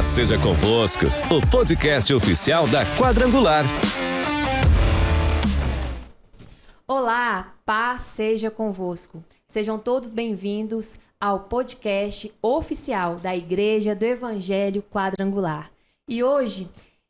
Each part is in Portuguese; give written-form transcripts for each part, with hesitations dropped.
seja convosco, o podcast oficial da Quadrangular. Olá, paz seja convosco. Sejam todos bem-vindos ao podcast oficial da Igreja do Evangelho Quadrangular. E hoje,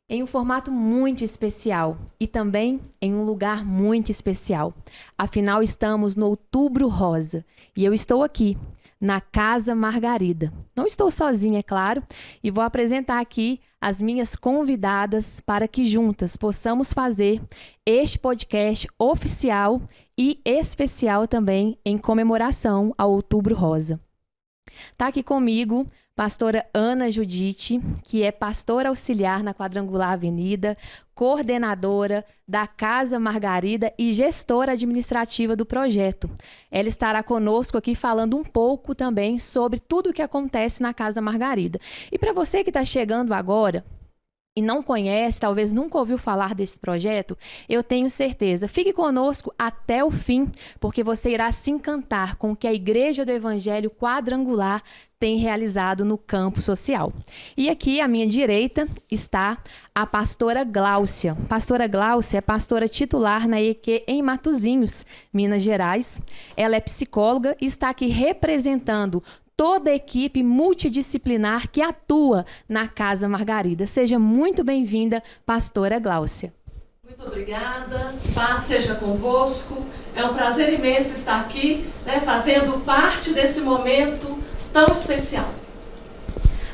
em um formato muito especial e também em um lugar muito especial. Afinal, estamos no Outubro Rosa e eu estou aqui na Casa Margarida. Não estou sozinha, é claro, e vou apresentar aqui as minhas convidadas para que juntas possamos fazer este podcast oficial e especial também em comemoração ao Outubro Rosa. Está aqui comigo pastora Ana Judite, que é pastora auxiliar na Quadrangular Avenida, coordenadora da Casa Margarida e gestora administrativa do projeto. Ela estará conosco aqui falando um pouco também sobre tudo o que acontece na Casa Margarida. E para você que está chegando agora e não conhece, talvez nunca ouviu falar desse projeto, eu tenho certeza. Fique conosco até o fim, porque você irá se encantar com o que a Igreja do Evangelho Quadrangular tem realizado no campo social. E aqui à minha direita está a pastora Gláucia. Pastora Gláucia é pastora titular na EQ em Matozinhos, Minas Gerais. Ela é psicóloga e está aqui representando toda a equipe multidisciplinar que atua na Casa Margarida. Seja muito bem-vinda, pastora Gláucia. Muito obrigada, paz seja convosco. É um prazer imenso estar aqui, fazendo parte desse momento tão especial.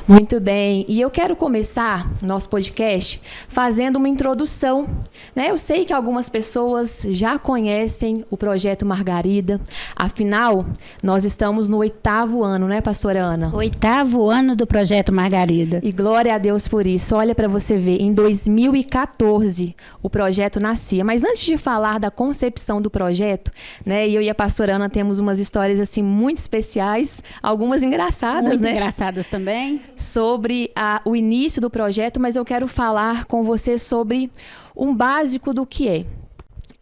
Muito bem, e eu quero começar nosso podcast fazendo uma introdução, Eu sei que algumas pessoas já conhecem o Projeto Margarida, afinal, nós estamos no 8º ano, pastora Ana? 8º ano do Projeto Margarida. E glória a Deus por isso. Olha para você ver, em 2014 o projeto nascia, mas antes de falar da concepção do projeto, eu e a pastora Ana temos umas histórias assim muito especiais, algumas engraçadas, Muito engraçadas também. Sobre o início do projeto, mas eu quero falar com você sobre um básico do que é.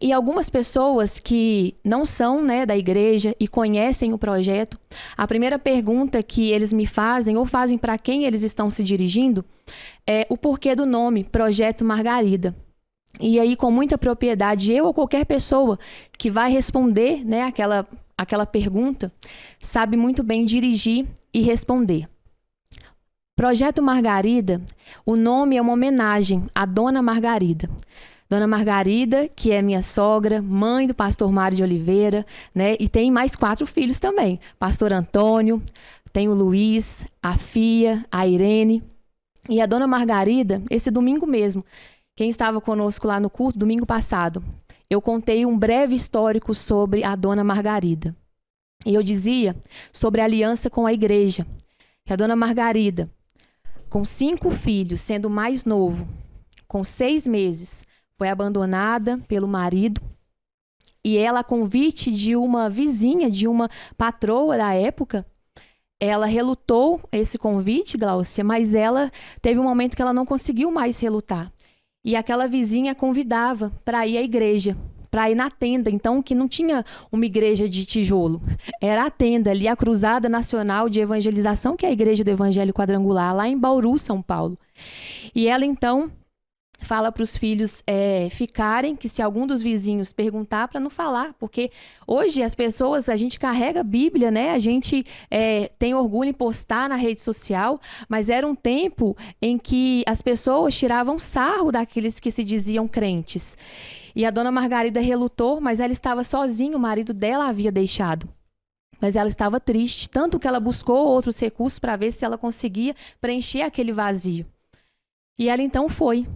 E algumas pessoas que não são da igreja e conhecem o projeto, a primeira pergunta que eles me fazem, ou fazem para quem eles estão se dirigindo, é o porquê do nome Projeto Margarida. E aí, com muita propriedade, eu ou qualquer pessoa que vai responder aquela pergunta, sabe muito bem dirigir e responder. Projeto Margarida, o nome é uma homenagem à Dona Margarida. Dona Margarida, que é minha sogra, mãe do pastor Mário de Oliveira, e tem mais 4 filhos também. Pastor Antônio, tem o Luiz, a Fia, a Irene. E a Dona Margarida, esse domingo mesmo, quem estava conosco lá no culto, domingo passado, eu contei um breve histórico sobre a Dona Margarida. E eu dizia sobre a aliança com a igreja, que a Dona Margarida, com 5 filhos, sendo o mais novo, com 6 meses, foi abandonada pelo marido. E ela, a convite de uma vizinha, de uma patroa da época, ela relutou esse convite, Gláucia, mas ela teve um momento que ela não conseguiu mais relutar. E aquela vizinha a convidava para ir à igreja, para ir na tenda, então, que não tinha uma igreja de tijolo. Era a tenda ali, a Cruzada Nacional de Evangelização, que é a Igreja do Evangelho Quadrangular, lá em Bauru, São Paulo. E ela, então, fala para os filhos ficarem, que se algum dos vizinhos perguntar, para não falar, porque hoje as pessoas, a gente carrega a Bíblia, a gente tem orgulho em postar na rede social, mas era um tempo em que as pessoas tiravam sarro daqueles que se diziam crentes. E a Dona Margarida relutou, mas ela estava sozinha, o marido dela a havia deixado. Mas ela estava triste, tanto que ela buscou outros recursos para ver se ela conseguia preencher aquele vazio. E ela então foi.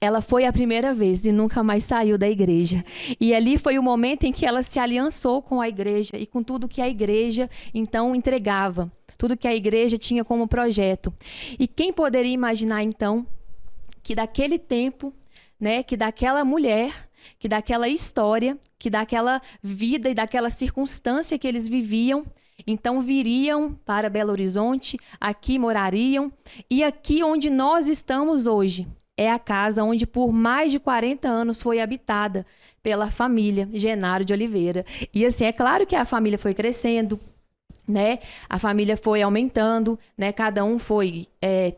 Ela foi a primeira vez e nunca mais saiu da igreja. E ali foi o momento em que ela se aliançou com a igreja e com tudo que a igreja então entregava, tudo que a igreja tinha como projeto. E quem poderia imaginar então que daquele tempo, que daquela mulher, que daquela história, que daquela vida e daquela circunstância que eles viviam, então viriam para Belo Horizonte, aqui morariam, e aqui onde nós estamos hoje é a casa onde por mais de 40 anos foi habitada pela família Genaro de Oliveira. E assim, é claro que a família foi crescendo, né? A família foi aumentando, né? Cada um foi...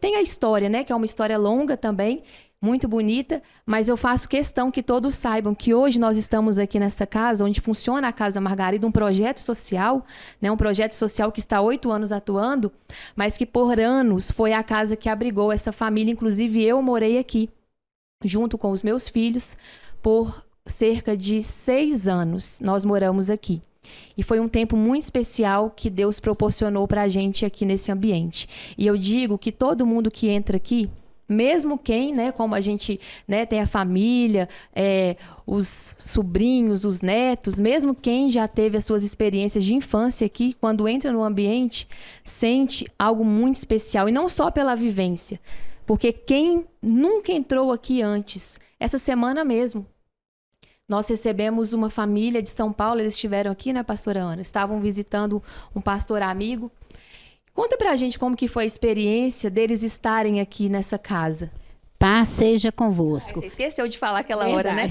tem a história, né? Que é uma história longa também, muito bonita, mas eu faço questão que todos saibam que hoje nós estamos aqui nessa casa, onde funciona a Casa Margarida, um projeto social, né? Um projeto social que está há 8 anos atuando, mas que por anos foi a casa que abrigou essa família. Inclusive eu morei aqui, junto com os meus filhos, por cerca de 6 anos nós moramos aqui. E foi um tempo muito especial que Deus proporcionou para a gente aqui nesse ambiente. E eu digo que todo mundo que entra aqui, mesmo quem, né, como a gente, né, tem a família, os sobrinhos, os netos, mesmo quem já teve as suas experiências de infância aqui, quando entra no ambiente, sente algo muito especial. E não só pela vivência, porque quem nunca entrou aqui antes, essa semana mesmo, nós recebemos uma família de São Paulo, eles estiveram aqui, né, pastora Ana? Estavam visitando um pastor amigo. Conta pra gente como que foi a experiência deles estarem aqui nessa casa. Paz seja convosco. Você esqueceu de falar aquela hora, né?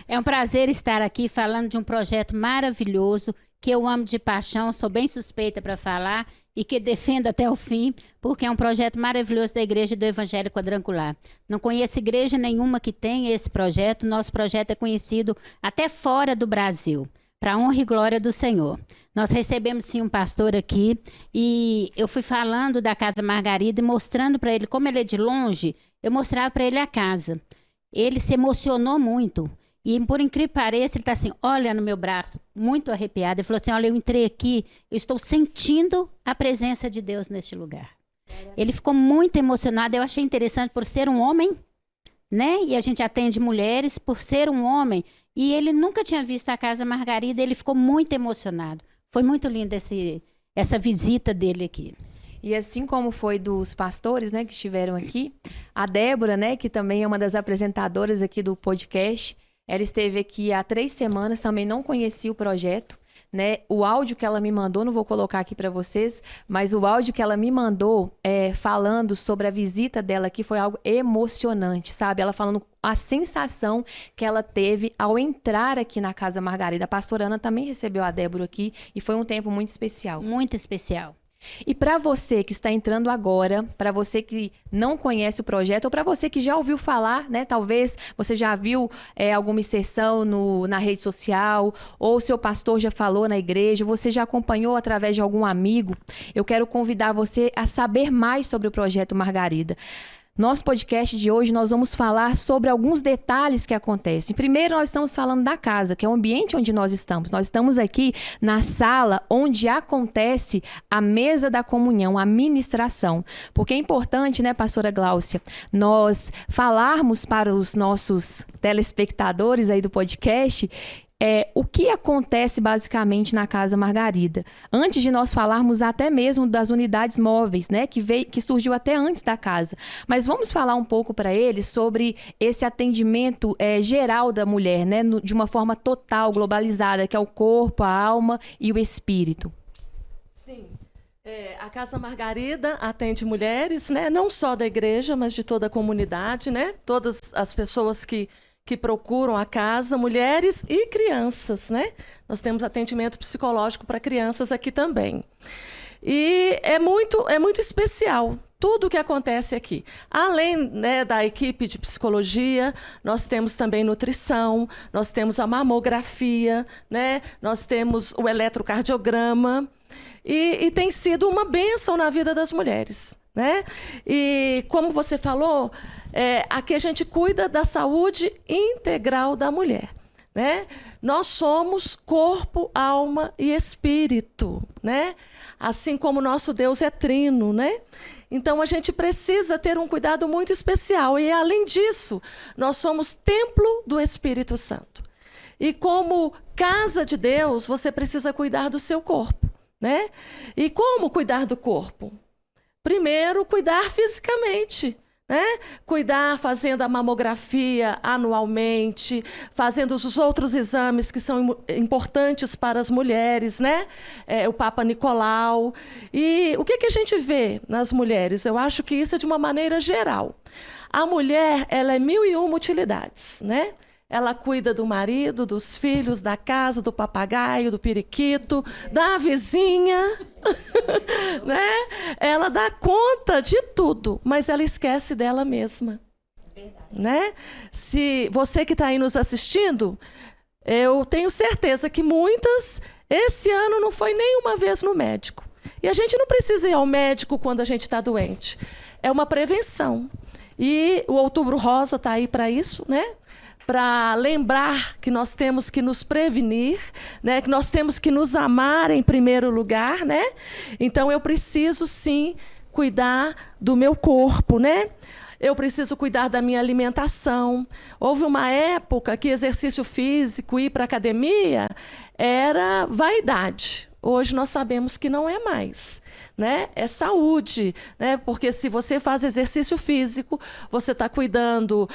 É um prazer estar aqui falando de um projeto maravilhoso que eu amo de paixão, sou bem suspeita para falar e que defendo até o fim, porque é um projeto maravilhoso da Igreja do Evangelho Quadrangular. Não conheço igreja nenhuma que tenha esse projeto. Nosso projeto é conhecido até fora do Brasil, para a honra e glória do Senhor. Nós recebemos sim um pastor aqui e eu fui falando da Casa Margarida e mostrando para ele, como ele é de longe, eu mostrava para ele a casa. Ele se emocionou muito. E, por incrível que pareça, ele está assim, olha no meu braço, muito arrepiado. Ele falou assim, olha, eu entrei aqui, eu estou sentindo a presença de Deus neste lugar. Ele ficou muito emocionado. Eu achei interessante por ser um homem, né? E a gente atende mulheres, por ser um homem. E ele nunca tinha visto a Casa Margarida, ele ficou muito emocionado. Foi muito linda essa visita dele aqui. E assim como foi dos pastores, né, que estiveram aqui, a Débora, né, que também é uma das apresentadoras aqui do podcast, ela esteve aqui há 3 semanas, também não conhecia o projeto, né? O áudio que ela me mandou, não vou colocar aqui para vocês, mas o áudio que ela me mandou falando sobre a visita dela aqui foi algo emocionante, sabe? Ela falando a sensação que ela teve ao entrar aqui na Casa Margarida. A pastora Ana também recebeu a Débora aqui e foi um tempo muito especial. Muito especial. E para você que está entrando agora, para você que não conhece o projeto, ou para você que já ouviu falar, né? Talvez você já viu alguma inserção na rede social, ou seu pastor já falou na igreja, você já acompanhou através de algum amigo. Eu quero convidar você a saber mais sobre o Projeto Margarida. Nosso podcast de hoje, nós vamos falar sobre alguns detalhes que acontecem. Primeiro, nós estamos falando da casa, que é o ambiente onde nós estamos. Nós estamos aqui na sala onde acontece a mesa da comunhão, a ministração. Porque é importante, né, pastora Gláucia, nós falarmos para os nossos telespectadores aí do podcast o que acontece basicamente na Casa Margarida. Antes de nós falarmos até mesmo das unidades móveis, né, que surgiu até antes da casa. Mas vamos falar um pouco para eles sobre esse atendimento geral da mulher, né, de uma forma total, globalizada, que é o corpo, a alma e o espírito. Sim. A Casa Margarida atende mulheres, né, não só da igreja, mas de toda a comunidade, né, todas as pessoas que procuram a casa, mulheres e crianças, né? Nós temos atendimento psicológico para crianças aqui também. E é muito especial tudo o que acontece aqui. Além, né, da equipe de psicologia, nós temos também nutrição, nós temos a mamografia, né? Nós temos o eletrocardiograma e tem sido uma bênção na vida das mulheres, né? E como você falou, aqui a gente cuida da saúde integral da mulher, né? Nós somos corpo, alma e espírito, né? Assim como nosso Deus é trino, né? Então a gente precisa ter um cuidado muito especial e, além disso, nós somos templo do Espírito Santo. E como casa de Deus, você precisa cuidar do seu corpo, né? E como cuidar do corpo? Primeiro, cuidar fisicamente, né? Cuidar fazendo a mamografia anualmente, fazendo os outros exames que são importantes para as mulheres, né? O Papa Nicolau. E o que a gente vê nas mulheres? Eu acho que isso é de uma maneira geral. A mulher, ela é 1001 utilidades, né? Ela cuida do marido, dos filhos, da casa, do papagaio, do periquito, da vizinha, né? Ela dá conta de tudo, mas ela esquece dela mesma, né? Se você que está aí nos assistindo, eu tenho certeza que muitas, esse ano não foi nenhuma vez no médico. E a gente não precisa ir ao médico quando a gente está doente. É uma prevenção. E o Outubro Rosa está aí para isso, né? Para lembrar que nós temos que nos prevenir, né? Que nós temos que nos amar em primeiro lugar, né? Então eu preciso sim cuidar do meu corpo, né? Eu preciso cuidar da minha alimentação. Houve uma época que exercício físico, ir para a academia, era vaidade. Hoje nós sabemos que não é mais, né? É saúde, né? Porque se você faz exercício físico, você está cuidando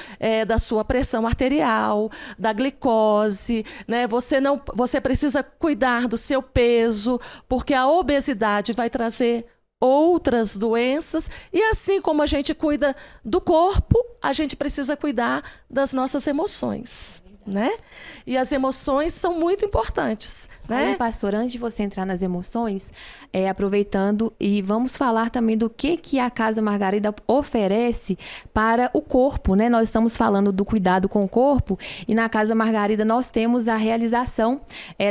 da sua pressão arterial, da glicose, né? Você precisa cuidar do seu peso, porque a obesidade vai trazer outras doenças, e assim como a gente cuida do corpo, a gente precisa cuidar das nossas emoções, né? E as emoções são muito importantes, né? Aí, pastor, antes de você entrar nas emoções, aproveitando, e vamos falar também do que a Casa Margarida oferece para o corpo, né? Nós estamos falando do cuidado com o corpo, e na Casa Margarida nós temos a realização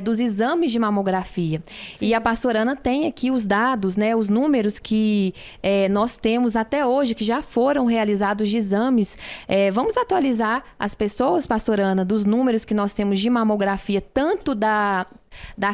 dos exames de mamografia. Sim. E a pastora Ana tem aqui os dados, né? Os números que nós temos até hoje, que já foram realizados de exames. Vamos atualizar as pessoas, pastora Ana, dos números que nós temos de mamografia, tanto da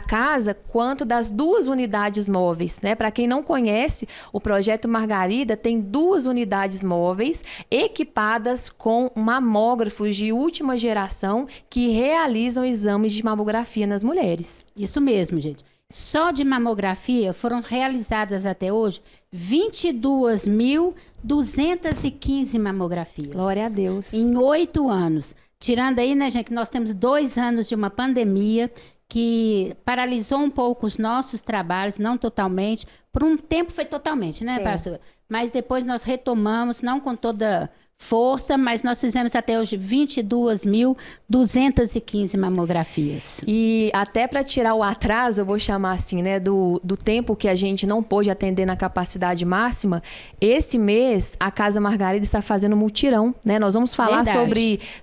casa quanto das 2 unidades móveis, né? Para quem não conhece, o Projeto Margarida tem 2 unidades móveis equipadas com mamógrafos de última geração que realizam exames de mamografia nas mulheres. Isso mesmo, gente. Só de mamografia foram realizadas até hoje 22.215 mamografias. Glória a Deus. Em 8 anos. Tirando aí, né, gente, que nós temos 2 anos de uma pandemia que paralisou um pouco os nossos trabalhos, não totalmente. Por um tempo foi totalmente, né, pastora? Mas depois nós retomamos, não com toda força, mas nós fizemos até hoje 22.215 mamografias. E até para tirar o atraso, eu vou chamar assim, né, do tempo que a gente não pôde atender na capacidade máxima, esse mês a Casa Margarida está fazendo mutirão, né? Nós vamos falar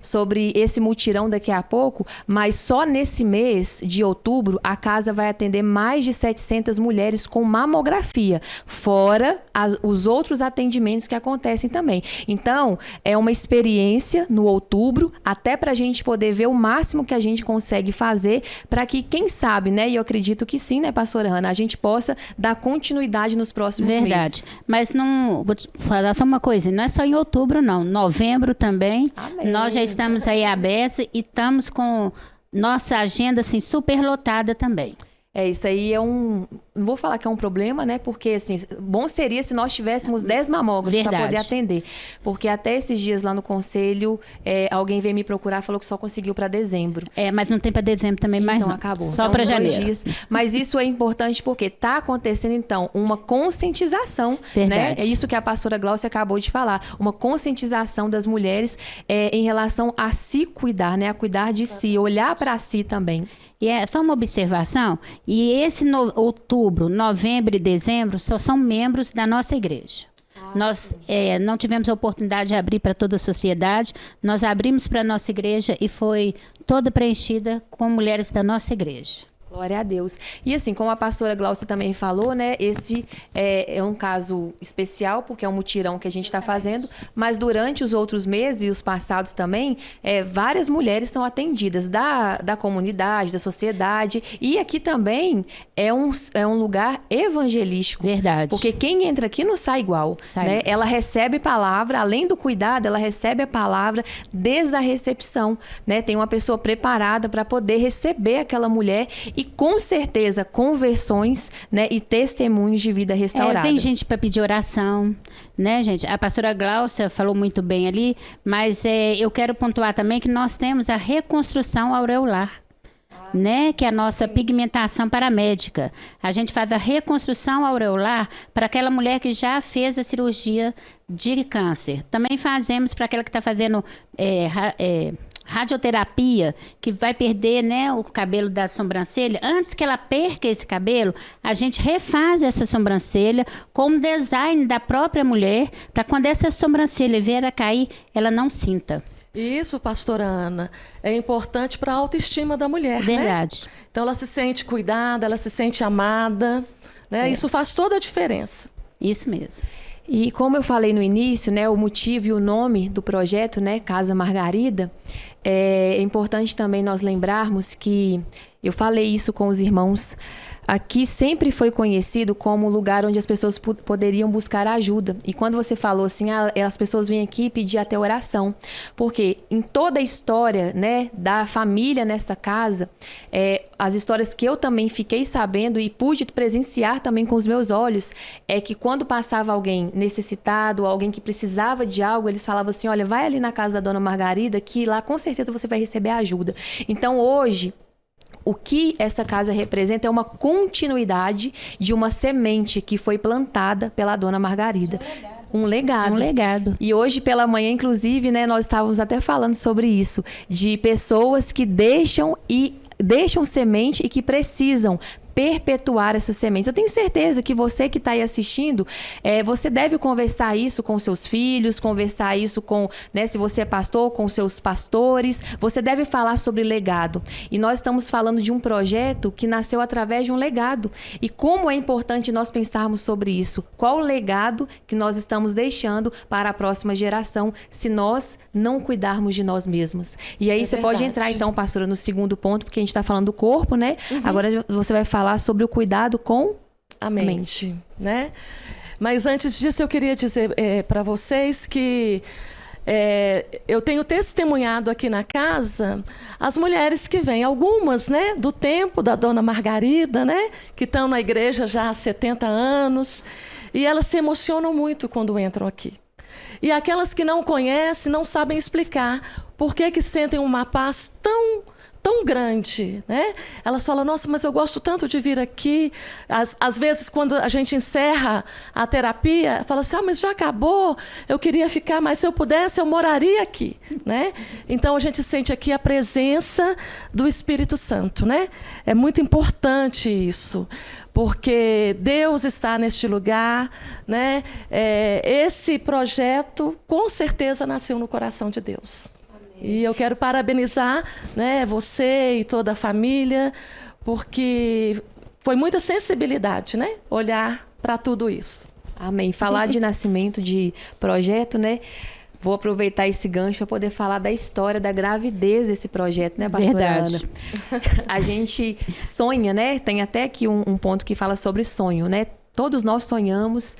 sobre esse mutirão daqui a pouco, mas só nesse mês de outubro a casa vai atender mais de 700 mulheres com mamografia, fora os outros atendimentos que acontecem também. Então, é uma experiência no outubro, até para a gente poder ver o máximo que a gente consegue fazer para que, quem sabe, né? E eu acredito que sim, né, pastora Ana? A gente possa dar continuidade nos próximos meses. Verdade. Mas não, vou te falar só uma coisa, não é só em outubro, não. Novembro também. Amém. Nós já estamos aí abertos e estamos com nossa agenda assim, super lotada também. Isso aí não vou falar que é um problema, né? Porque, assim, bom seria se nós tivéssemos 10 mamógrafos para poder atender. Porque até esses dias lá no conselho, alguém veio me procurar e falou que só conseguiu para dezembro. Mas não tem para dezembro também mais não. Então, acabou. Só para janeiro. Dias. Mas isso é importante porque está acontecendo, então, uma conscientização, verdade, né? É isso que a pastora Glaucia acabou de falar. Uma conscientização das mulheres em relação a se cuidar, né? A cuidar de si, olhar para si também. E só uma observação, e esse outubro, novembro e dezembro só são membros da nossa igreja. Nós não tivemos a oportunidade de abrir para toda a sociedade, nós abrimos para a nossa igreja e foi toda preenchida com mulheres da nossa igreja. Glória a Deus. E assim, como a pastora Glaucia também falou, né? Esse é um caso especial, porque é um mutirão que a gente está fazendo, mas durante os outros meses e os passados também, várias mulheres são atendidas da comunidade, da sociedade, e aqui também é um lugar evangelístico. Verdade. Porque quem entra aqui não sai igual, né? Ela recebe palavra, além do cuidado, ela recebe a palavra desde a recepção, né? Tem uma pessoa preparada para poder receber aquela mulher e com certeza conversões, né, e testemunhos de vida restaurada. Vem gente para pedir oração, né, gente? A pastora Glaucia falou muito bem ali, mas eu quero pontuar também que nós temos a reconstrução aureolar, né, que é a nossa pigmentação paramédica. A gente faz a reconstrução aureolar para aquela mulher que já fez a cirurgia de câncer. Também fazemos para aquela que está fazendo radioterapia, que vai perder, né, o cabelo da sobrancelha, antes que ela perca esse cabelo, a gente refaz essa sobrancelha com um design da própria mulher, para quando essa sobrancelha vier a cair, ela não sinta. Isso, pastora Ana, é importante para a autoestima da mulher, Verdade. né? Então ela se sente cuidada, ela se sente amada, né? Isso faz toda a diferença. Isso mesmo. E como eu falei no início, né, o motivo e o nome do projeto, né, Casa Margarida, é importante também nós lembrarmos que, eu falei isso com os irmãos, aqui sempre foi conhecido como o lugar onde as pessoas poderiam buscar ajuda. E quando você falou assim, as pessoas vêm aqui pedir até oração. Porque em toda a história, né, da família nessa casa, as histórias que eu também fiquei sabendo e pude presenciar também com os meus olhos, é que quando passava alguém necessitado, alguém que precisava de algo, eles falavam assim, olha, vai ali na casa da dona Margarida, que lá com certeza você vai receber ajuda. Então hoje, o que essa casa representa é uma continuidade de uma semente que foi plantada pela dona Margarida. Um legado. E hoje pela manhã, inclusive, né, nós estávamos até falando sobre isso, de pessoas que deixam semente e que precisam perpetuar essas sementes. Eu tenho certeza que você que está aí assistindo, você deve conversar isso com seus filhos, conversar isso com, né, se você é pastor, com seus pastores. Você deve falar sobre legado. E nós estamos falando de um projeto que nasceu através de um legado. E como é importante nós pensarmos sobre isso. Qual o legado que nós estamos deixando para a próxima geração se nós não cuidarmos de nós mesmos? E aí você pode entrar, então, pastora, no segundo ponto, porque a gente está falando do corpo, né? Agora você vai falar sobre o cuidado com a mente, né? Mas antes disso eu queria dizer para vocês que eu tenho testemunhado aqui na casa as mulheres que vêm, algumas, né, do tempo da dona Margarida, né, que estão na igreja já há 70 anos, e elas se emocionam muito quando entram aqui. E aquelas que não conhecem, não sabem explicar por que sentem uma paz tão grande, né? Elas falam, nossa, mas eu gosto tanto de vir aqui. Às vezes, quando a gente encerra a terapia, fala assim, mas já acabou, eu queria ficar, mas se eu pudesse, eu moraria aqui, né? Então, a gente sente aqui a presença do Espírito Santo, né? É muito importante isso, porque Deus está neste lugar, né? Esse projeto, com certeza, nasceu no coração de Deus. E eu quero parabenizar, né, você e toda a família, porque foi muita sensibilidade, né, olhar para tudo isso. Amém. Falar de nascimento de projeto, né? Vou aproveitar esse gancho para poder falar da história da gravidez desse projeto, né, pastora Ana? A gente sonha, né? Tem até aqui um ponto que fala sobre sonho, né? Todos nós sonhamos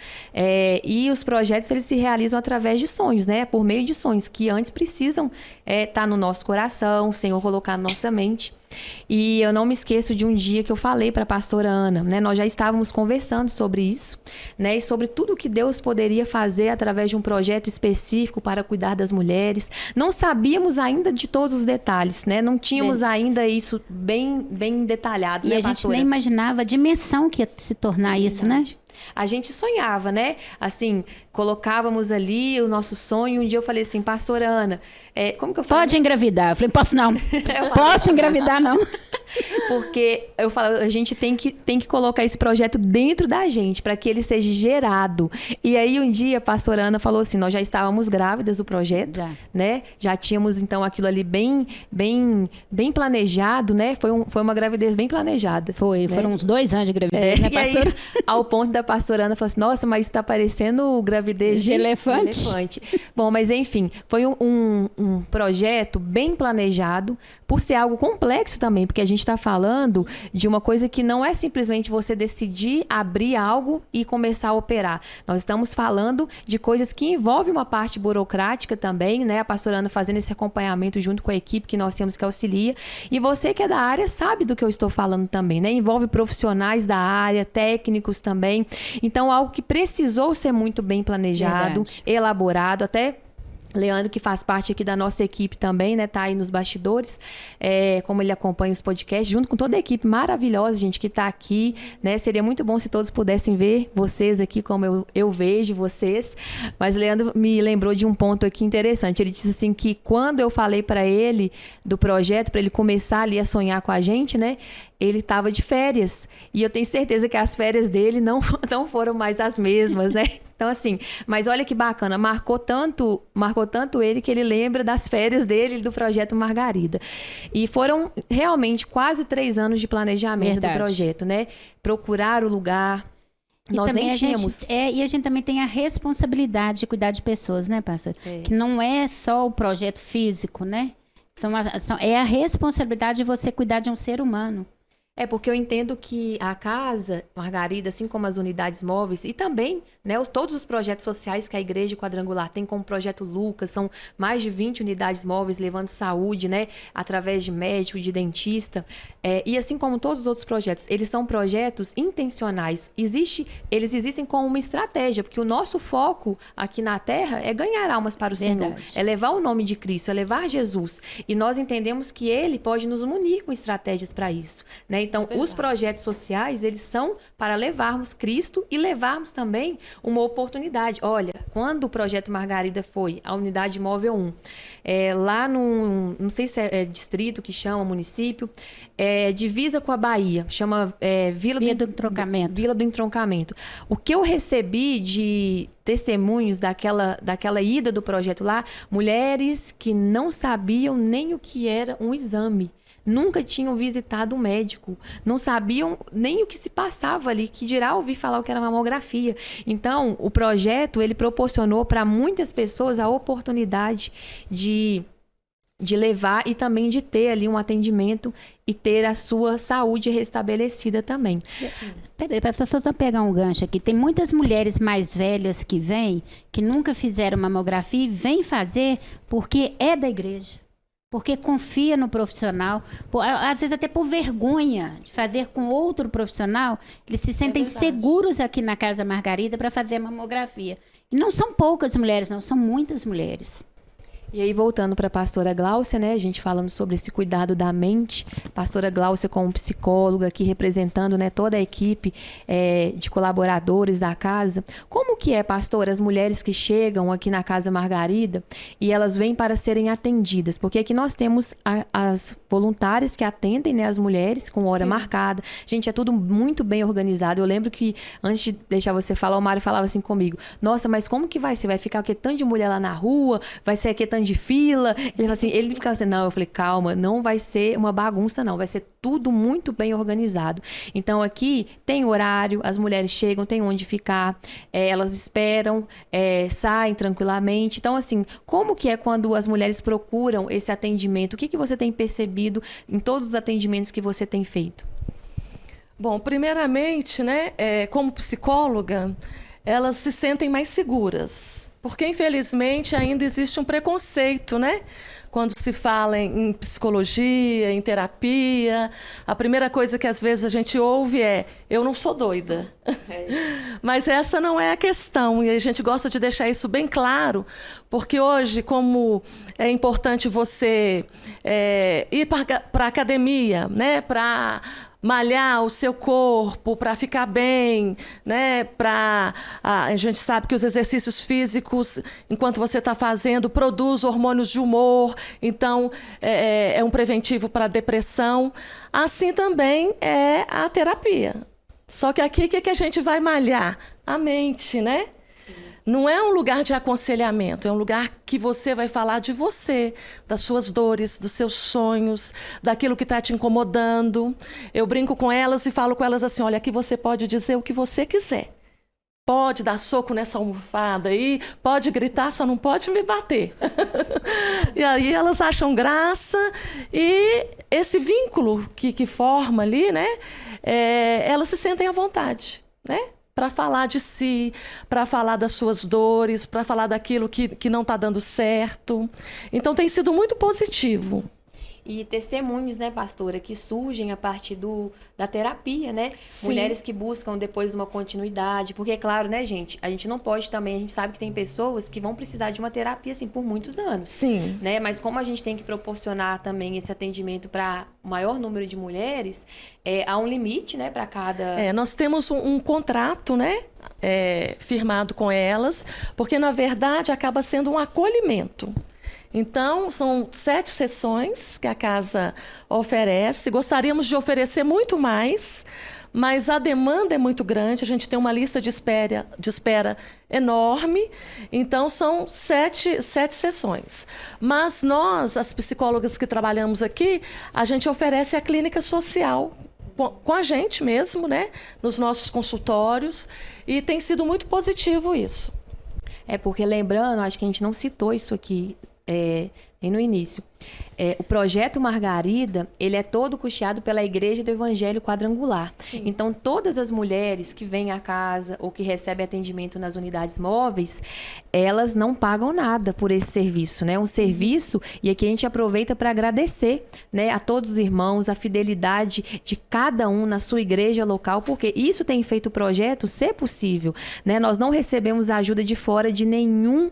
e os projetos eles se realizam através de sonhos, né? Por meio de sonhos que antes precisam estar no nosso coração, o Senhor colocar na nossa mente. E eu não me esqueço de um dia que eu falei para a pastora Ana, né? Nós já estávamos conversando sobre isso, né? E sobre tudo que Deus poderia fazer através de um projeto específico para cuidar das mulheres. Não sabíamos ainda de todos os detalhes, né? Não tínhamos ainda isso bem detalhado, né, a gente pastora? nem imaginava a dimensão que ia se tornar isso, né? A gente sonhava, né? Assim, colocávamos ali o nosso sonho. Um dia eu falei assim, pastora Ana, como que eu falo? Pode engravidar. Eu falei, posso não. Posso engravidar, não. Porque eu falo, a gente tem que colocar esse projeto dentro da gente, para que ele seja gerado. E aí um dia a pastora Ana falou assim, nós já estávamos grávidas do projeto, né? Já tínhamos então aquilo ali bem planejado, né? Foi uma gravidez bem planejada. Foi, né? Foram uns 2 anos de gravidez, né, pastora? E aí, ao ponto da pastora Ana falar assim, nossa, mas está parecendo gravidez de elefante. Bom, mas enfim, foi um projeto bem planejado, por ser algo complexo também, porque a gente está falando de uma coisa que não é simplesmente você decidir abrir algo e começar a operar. Nós estamos falando de coisas que envolvem uma parte burocrática também, né? A pastora Ana fazendo esse acompanhamento junto com a equipe que nós temos que auxilia. E você que é da área sabe do que eu estou falando também, né? Envolve profissionais da área, técnicos também. Então, algo que precisou ser muito bem planejado, elaborado, até Leandro, que faz parte aqui da nossa equipe também, né? Tá aí nos bastidores, como ele acompanha os podcasts, junto com toda a equipe maravilhosa, gente, que tá aqui, né? Seria muito bom se todos pudessem ver vocês aqui como eu vejo vocês. Mas Leandro me lembrou de um ponto aqui interessante. Ele disse assim que quando eu falei para ele do projeto, para ele começar ali a sonhar com a gente, né? Ele estava de férias. E eu tenho certeza que as férias dele não foram mais as mesmas, né? Então, assim, mas olha que bacana, marcou tanto ele que ele lembra das férias dele do projeto Margarida. E foram realmente quase 3 anos de planejamento do projeto, né? Procurar o lugar. Nós nem tínhamos. E a gente também tem a responsabilidade de cuidar de pessoas, né, pastor? Que não é só o projeto físico, né? É a responsabilidade de você cuidar de um ser humano. Porque eu entendo que a Casa Margarida, assim como as unidades móveis e também, né, todos os projetos sociais que a Igreja Quadrangular tem, como o Projeto Lucas, são mais de 20 unidades móveis levando saúde, né, através de médico, de dentista, e assim como todos os outros projetos, eles são projetos intencionais. Eles existem como uma estratégia, porque o nosso foco aqui na Terra é ganhar almas para o Senhor, é levar o nome de Cristo, é levar Jesus. E nós entendemos que Ele pode nos munir com estratégias para isso, né? Então, os projetos sociais, eles são para levarmos Cristo e levarmos também uma oportunidade. Olha, quando o Projeto Margarida foi a Unidade Móvel 1, lá no, não sei se é distrito que chama, município, divisa com a Bahia, chama Vila do Entroncamento. Vila do Entroncamento. O que eu recebi de testemunhos daquela ida do projeto lá, mulheres que não sabiam nem o que era um exame. Nunca tinham visitado um médico, não sabiam nem o que se passava ali, que dirá ouvir falar o que era mamografia. Então, o projeto, ele proporcionou para muitas pessoas a oportunidade de levar e também de ter ali um atendimento e ter a sua saúde restabelecida também. Peraí, só pegar um gancho aqui. Tem muitas mulheres mais velhas que vêm, que nunca fizeram mamografia e vêm fazer porque é da igreja. Porque confia no profissional, às vezes até por vergonha de fazer com outro profissional, eles se sentem seguros aqui na Casa Margarida para fazer a mamografia. E não são poucas mulheres, não, são muitas mulheres. E aí, voltando para a pastora Gláucia, né, a gente falando sobre esse cuidado da mente, pastora Gláucia como psicóloga aqui representando, né, toda a equipe de colaboradores da casa. Como que é, pastora, as mulheres que chegam aqui na Casa Margarida e elas vêm para serem atendidas? Porque aqui nós temos as voluntárias que atendem, né, as mulheres com hora marcada. Gente, é tudo muito bem organizado. Eu lembro que, antes de deixar você falar, o Mário falava assim comigo, nossa, mas como que vai ser? Vai ficar o quê? Tanto de mulher lá na rua? Vai ser aqui tanto de fila? Ele ficava assim, não, eu falei, calma, não vai ser uma bagunça não, vai ser tudo muito bem organizado. Então aqui tem horário, as mulheres chegam, tem onde ficar, elas esperam, saem tranquilamente. Então assim, como que é quando as mulheres procuram esse atendimento? O que você tem percebido em todos os atendimentos que você tem feito? Bom, primeiramente, né, como psicóloga, elas se sentem mais seguras. Porque, infelizmente, ainda existe um preconceito, né? Quando se fala em psicologia, em terapia, a primeira coisa que às vezes a gente ouve é: eu não sou doida. Mas essa não é a questão, e a gente gosta de deixar isso bem claro, porque hoje, como é importante você ir para a academia, né? Para malhar o seu corpo, para ficar bem, né? A gente sabe que os exercícios físicos, enquanto você está fazendo, produz hormônios de humor, então é um preventivo para a depressão. Assim também é a terapia. Só que aqui, o que a gente vai malhar? A mente, né? Não é um lugar de aconselhamento, é um lugar que você vai falar de você, das suas dores, dos seus sonhos, daquilo que está te incomodando. Eu brinco com elas e falo com elas assim, olha, aqui você pode dizer o que você quiser. Pode dar soco nessa almofada aí, pode gritar, só não pode me bater. E aí elas acham graça e esse vínculo que forma ali, né? Elas se sentem à vontade, né? Para falar de si, para falar das suas dores, para falar daquilo que não está dando certo. Então, tem sido muito positivo. E testemunhos, né, pastora, que surgem a partir da terapia, né? Sim. Mulheres que buscam depois uma continuidade. Porque, claro, né, gente, a gente não pode também, a gente sabe que tem pessoas que vão precisar de uma terapia, assim, por muitos anos. Sim. Né? Mas como a gente tem que proporcionar também esse atendimento para o maior número de mulheres, há um limite, né, para cada... Nós temos um contrato, né, firmado com elas, porque, na verdade, acaba sendo um acolhimento. Então, são 7 sessões que a casa oferece. Gostaríamos de oferecer muito mais, mas a demanda é muito grande. A gente tem uma lista de espera enorme. Então, são 7 sessões. Mas nós, as psicólogas que trabalhamos aqui, a gente oferece a clínica social com a gente mesmo, né? Nos nossos consultórios. E tem sido muito positivo isso. Porque lembrando, acho que a gente não citou isso aqui no início. O projeto Margarida, ele é todo custeado pela Igreja do Evangelho Quadrangular. Sim. Então, todas as mulheres que vêm à casa ou que recebem atendimento nas unidades móveis, elas não pagam nada por esse serviço, né? Um serviço, e aqui a gente aproveita para agradecer, né, a todos os irmãos, a fidelidade de cada um na sua igreja local, porque isso tem feito o projeto ser possível, né? Nós não recebemos ajuda de fora de nenhum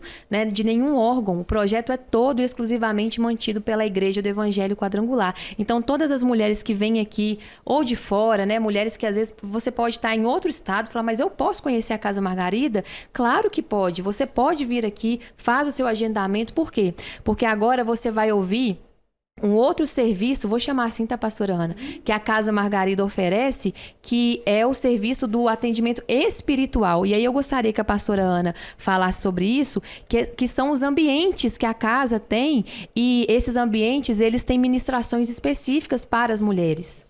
órgão. O projeto é todo exclusivamente mantido pela Igreja do Evangelho Quadrangular. Então, todas as mulheres que vêm aqui, ou de fora, né, mulheres que às vezes você pode estar em outro estado, falar, mas eu posso conhecer a Casa Margarida? Claro que pode. Você pode vir aqui, faz o seu agendamento. Por quê? Porque agora você vai ouvir um outro serviço, vou chamar assim, tá, pastora Ana, que a Casa Margarida oferece, que é o serviço do atendimento espiritual. E aí eu gostaria que a pastora Ana falasse sobre isso, que são os ambientes que a casa tem, e esses ambientes, eles têm ministrações específicas para as mulheres.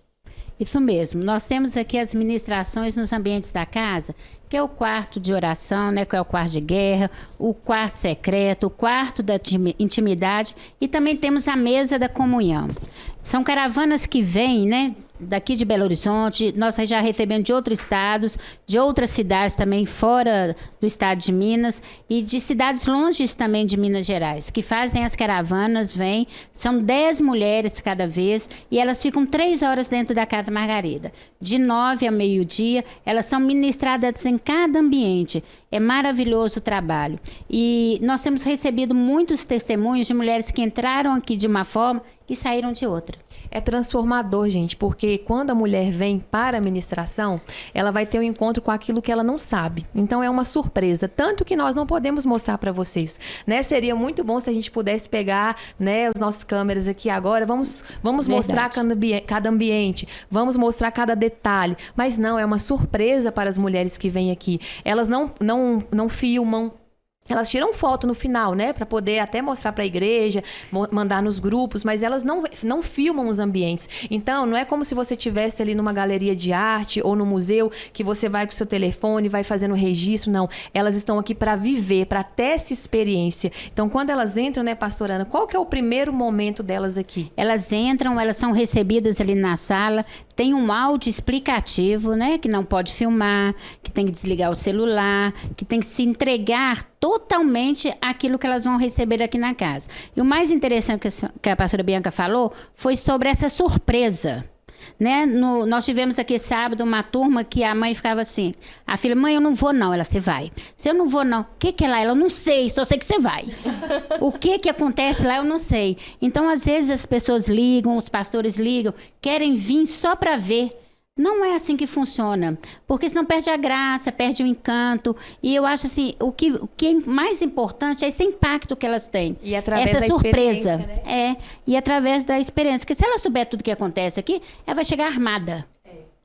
Isso mesmo. Nós temos aqui as ministrações nos ambientes da casa, que é o quarto de oração, né, que é o quarto de guerra, o quarto secreto, o quarto da intimidade, e também temos a mesa da comunhão. São caravanas que vêm, né, daqui de Belo Horizonte, nós já recebemos de outros estados, de outras cidades também fora do estado de Minas e de cidades longe também de Minas Gerais, que fazem as caravanas, vêm, são 10 mulheres cada vez e elas ficam 3 horas dentro da Casa Margarida. De 9 a meio-dia, elas são ministradas em cada ambiente. É maravilhoso o trabalho. E nós temos recebido muitos testemunhos de mulheres que entraram aqui de uma forma e saíram de outra. É transformador, gente, porque quando a mulher vem para a ministração, ela vai ter um encontro com aquilo que ela não sabe. Então é uma surpresa, tanto que nós não podemos mostrar para vocês, né? Seria muito bom se a gente pudesse pegar, né, as nossas câmeras aqui agora, vamos mostrar cada ambiente, vamos mostrar cada detalhe, mas não, é uma surpresa para as mulheres que vêm aqui. Elas não filmam. Elas tiram foto no final, né? Para poder até mostrar para a igreja, mandar nos grupos, mas elas não filmam os ambientes. Então, não é como se você estivesse ali numa galeria de arte ou no museu, que você vai com o seu telefone, vai fazendo registro. Não, elas estão aqui para viver, para ter essa experiência. Então, quando elas entram, né, pastora Ana, qual que é o primeiro momento delas aqui? Elas entram, elas são recebidas ali na sala, tem um áudio explicativo, né? Que não pode filmar, que tem que desligar o celular, que tem que se entregar totalmente aquilo que elas vão receber aqui na casa. E o mais interessante que a pastora Bianca falou foi sobre essa surpresa. Né? Nós tivemos aqui sábado uma turma que a mãe ficava assim, a filha, mãe, eu não vou não. Ela, você vai. Se eu não vou não, o que é lá? Ela, eu não sei, só sei que você vai. O que acontece lá, eu não sei. Então, às vezes as pessoas ligam, os pastores ligam, querem vir só para ver. Não é assim que funciona, porque senão perde a graça, perde o encanto. E eu acho assim, o que é mais importante é esse impacto que elas têm. E através essa da surpresa, né? E através da experiência. Porque se ela souber tudo que acontece aqui, ela vai chegar armada.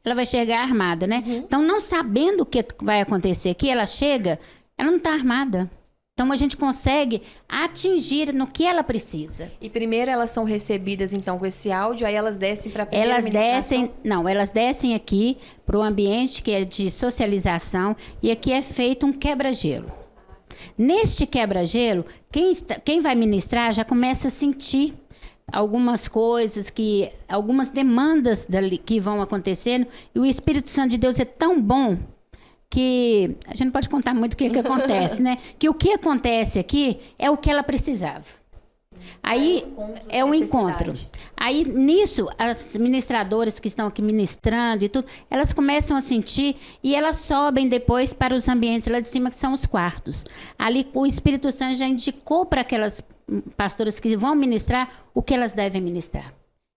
Ela vai chegar armada, né? Uhum. Então, não sabendo o que vai acontecer aqui, ela chega, ela não está armada. Então, a gente consegue atingir no que ela precisa. E primeiro elas são recebidas, então, com esse áudio, aí elas descem para a primeira ministração? Elas descem aqui para o ambiente que é de socialização e aqui é feito um quebra-gelo. Neste quebra-gelo, quem vai ministrar já começa a sentir algumas coisas, algumas demandas que vão acontecendo, e o Espírito Santo de Deus é tão bom que a gente não pode contar muito o que acontece, né? Que o que acontece aqui é o que ela precisava. Aí é um encontro. Aí, nisso, as ministradoras que estão aqui ministrando e tudo, elas começam a sentir e elas sobem depois para os ambientes lá de cima, que são os quartos. Ali, o Espírito Santo já indicou para aquelas pastoras que vão ministrar o que elas devem ministrar.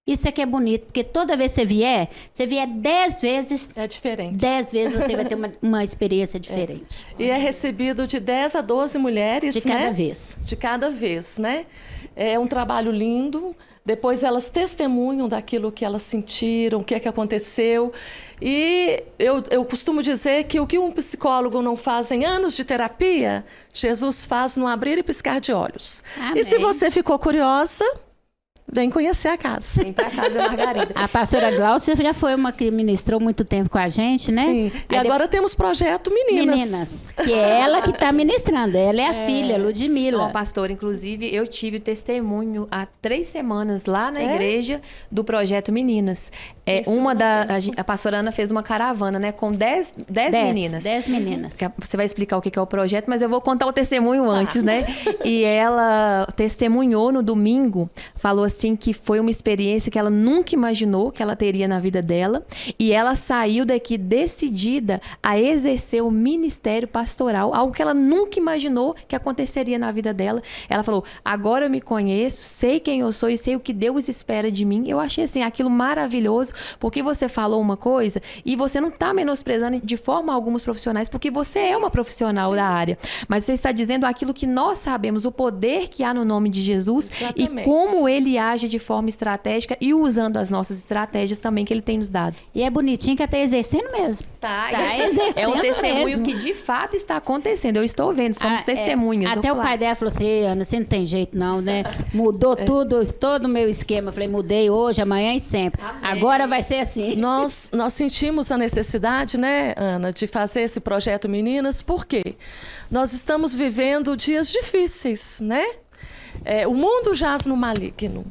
Isso é que é bonito, porque toda vez que você vier 10 vezes... É diferente. 10 vezes você vai ter uma experiência diferente. E é recebido de 10 a 12 mulheres, De cada vez. De cada vez, né? É um trabalho lindo. Depois elas testemunham daquilo que elas sentiram, o que é que aconteceu. E eu costumo dizer que o que um psicólogo não faz em anos de terapia, Jesus faz no abrir e piscar de olhos. Amém. E se você ficou curiosa, vem conhecer a casa. Vem pra casa, Margarida. A pastora Glaucia já foi uma que ministrou muito tempo com a gente, né? Sim. E agora temos projeto Meninas. Que é ela que está ministrando. Ela é a filha, Ludmila. Ó, pastor, inclusive, eu tive testemunho há 3 semanas lá na igreja do projeto Meninas. A pastora Ana fez uma caravana, né? Com 10 meninas. 10 meninas. Você vai explicar o que é o projeto, mas eu vou contar o testemunho antes, né? E ela testemunhou no domingo, falou assim que foi uma experiência que ela nunca imaginou que ela teria na vida dela. E ela saiu daqui decidida a exercer o ministério pastoral, algo que ela nunca imaginou que aconteceria na vida dela. Ela falou, agora eu me conheço, sei quem eu sou e sei o que Deus espera de mim. Eu achei assim, aquilo maravilhoso, porque você falou uma coisa e você não está menosprezando de forma alguma os profissionais, porque você é uma profissional da área. Mas você está dizendo aquilo que nós sabemos, o poder que há no nome de Jesus. Exatamente. E como ele age de forma estratégica e usando as nossas estratégias também que ele tem nos dado. E é bonitinho que está exercendo mesmo. Tá exercendo. É um testemunho mesmo. Que de fato está acontecendo. Eu estou vendo, somos testemunhas. Até o pai dela falou assim, Ana, você não tem jeito não, né? Mudou tudo, todo o meu esquema. Eu falei, mudei hoje, amanhã e sempre. Amém. Agora vai ser assim. Nós sentimos a necessidade, né, Ana, de fazer esse projeto Meninas, porque nós estamos vivendo dias difíceis, né? O mundo jaz no maligno.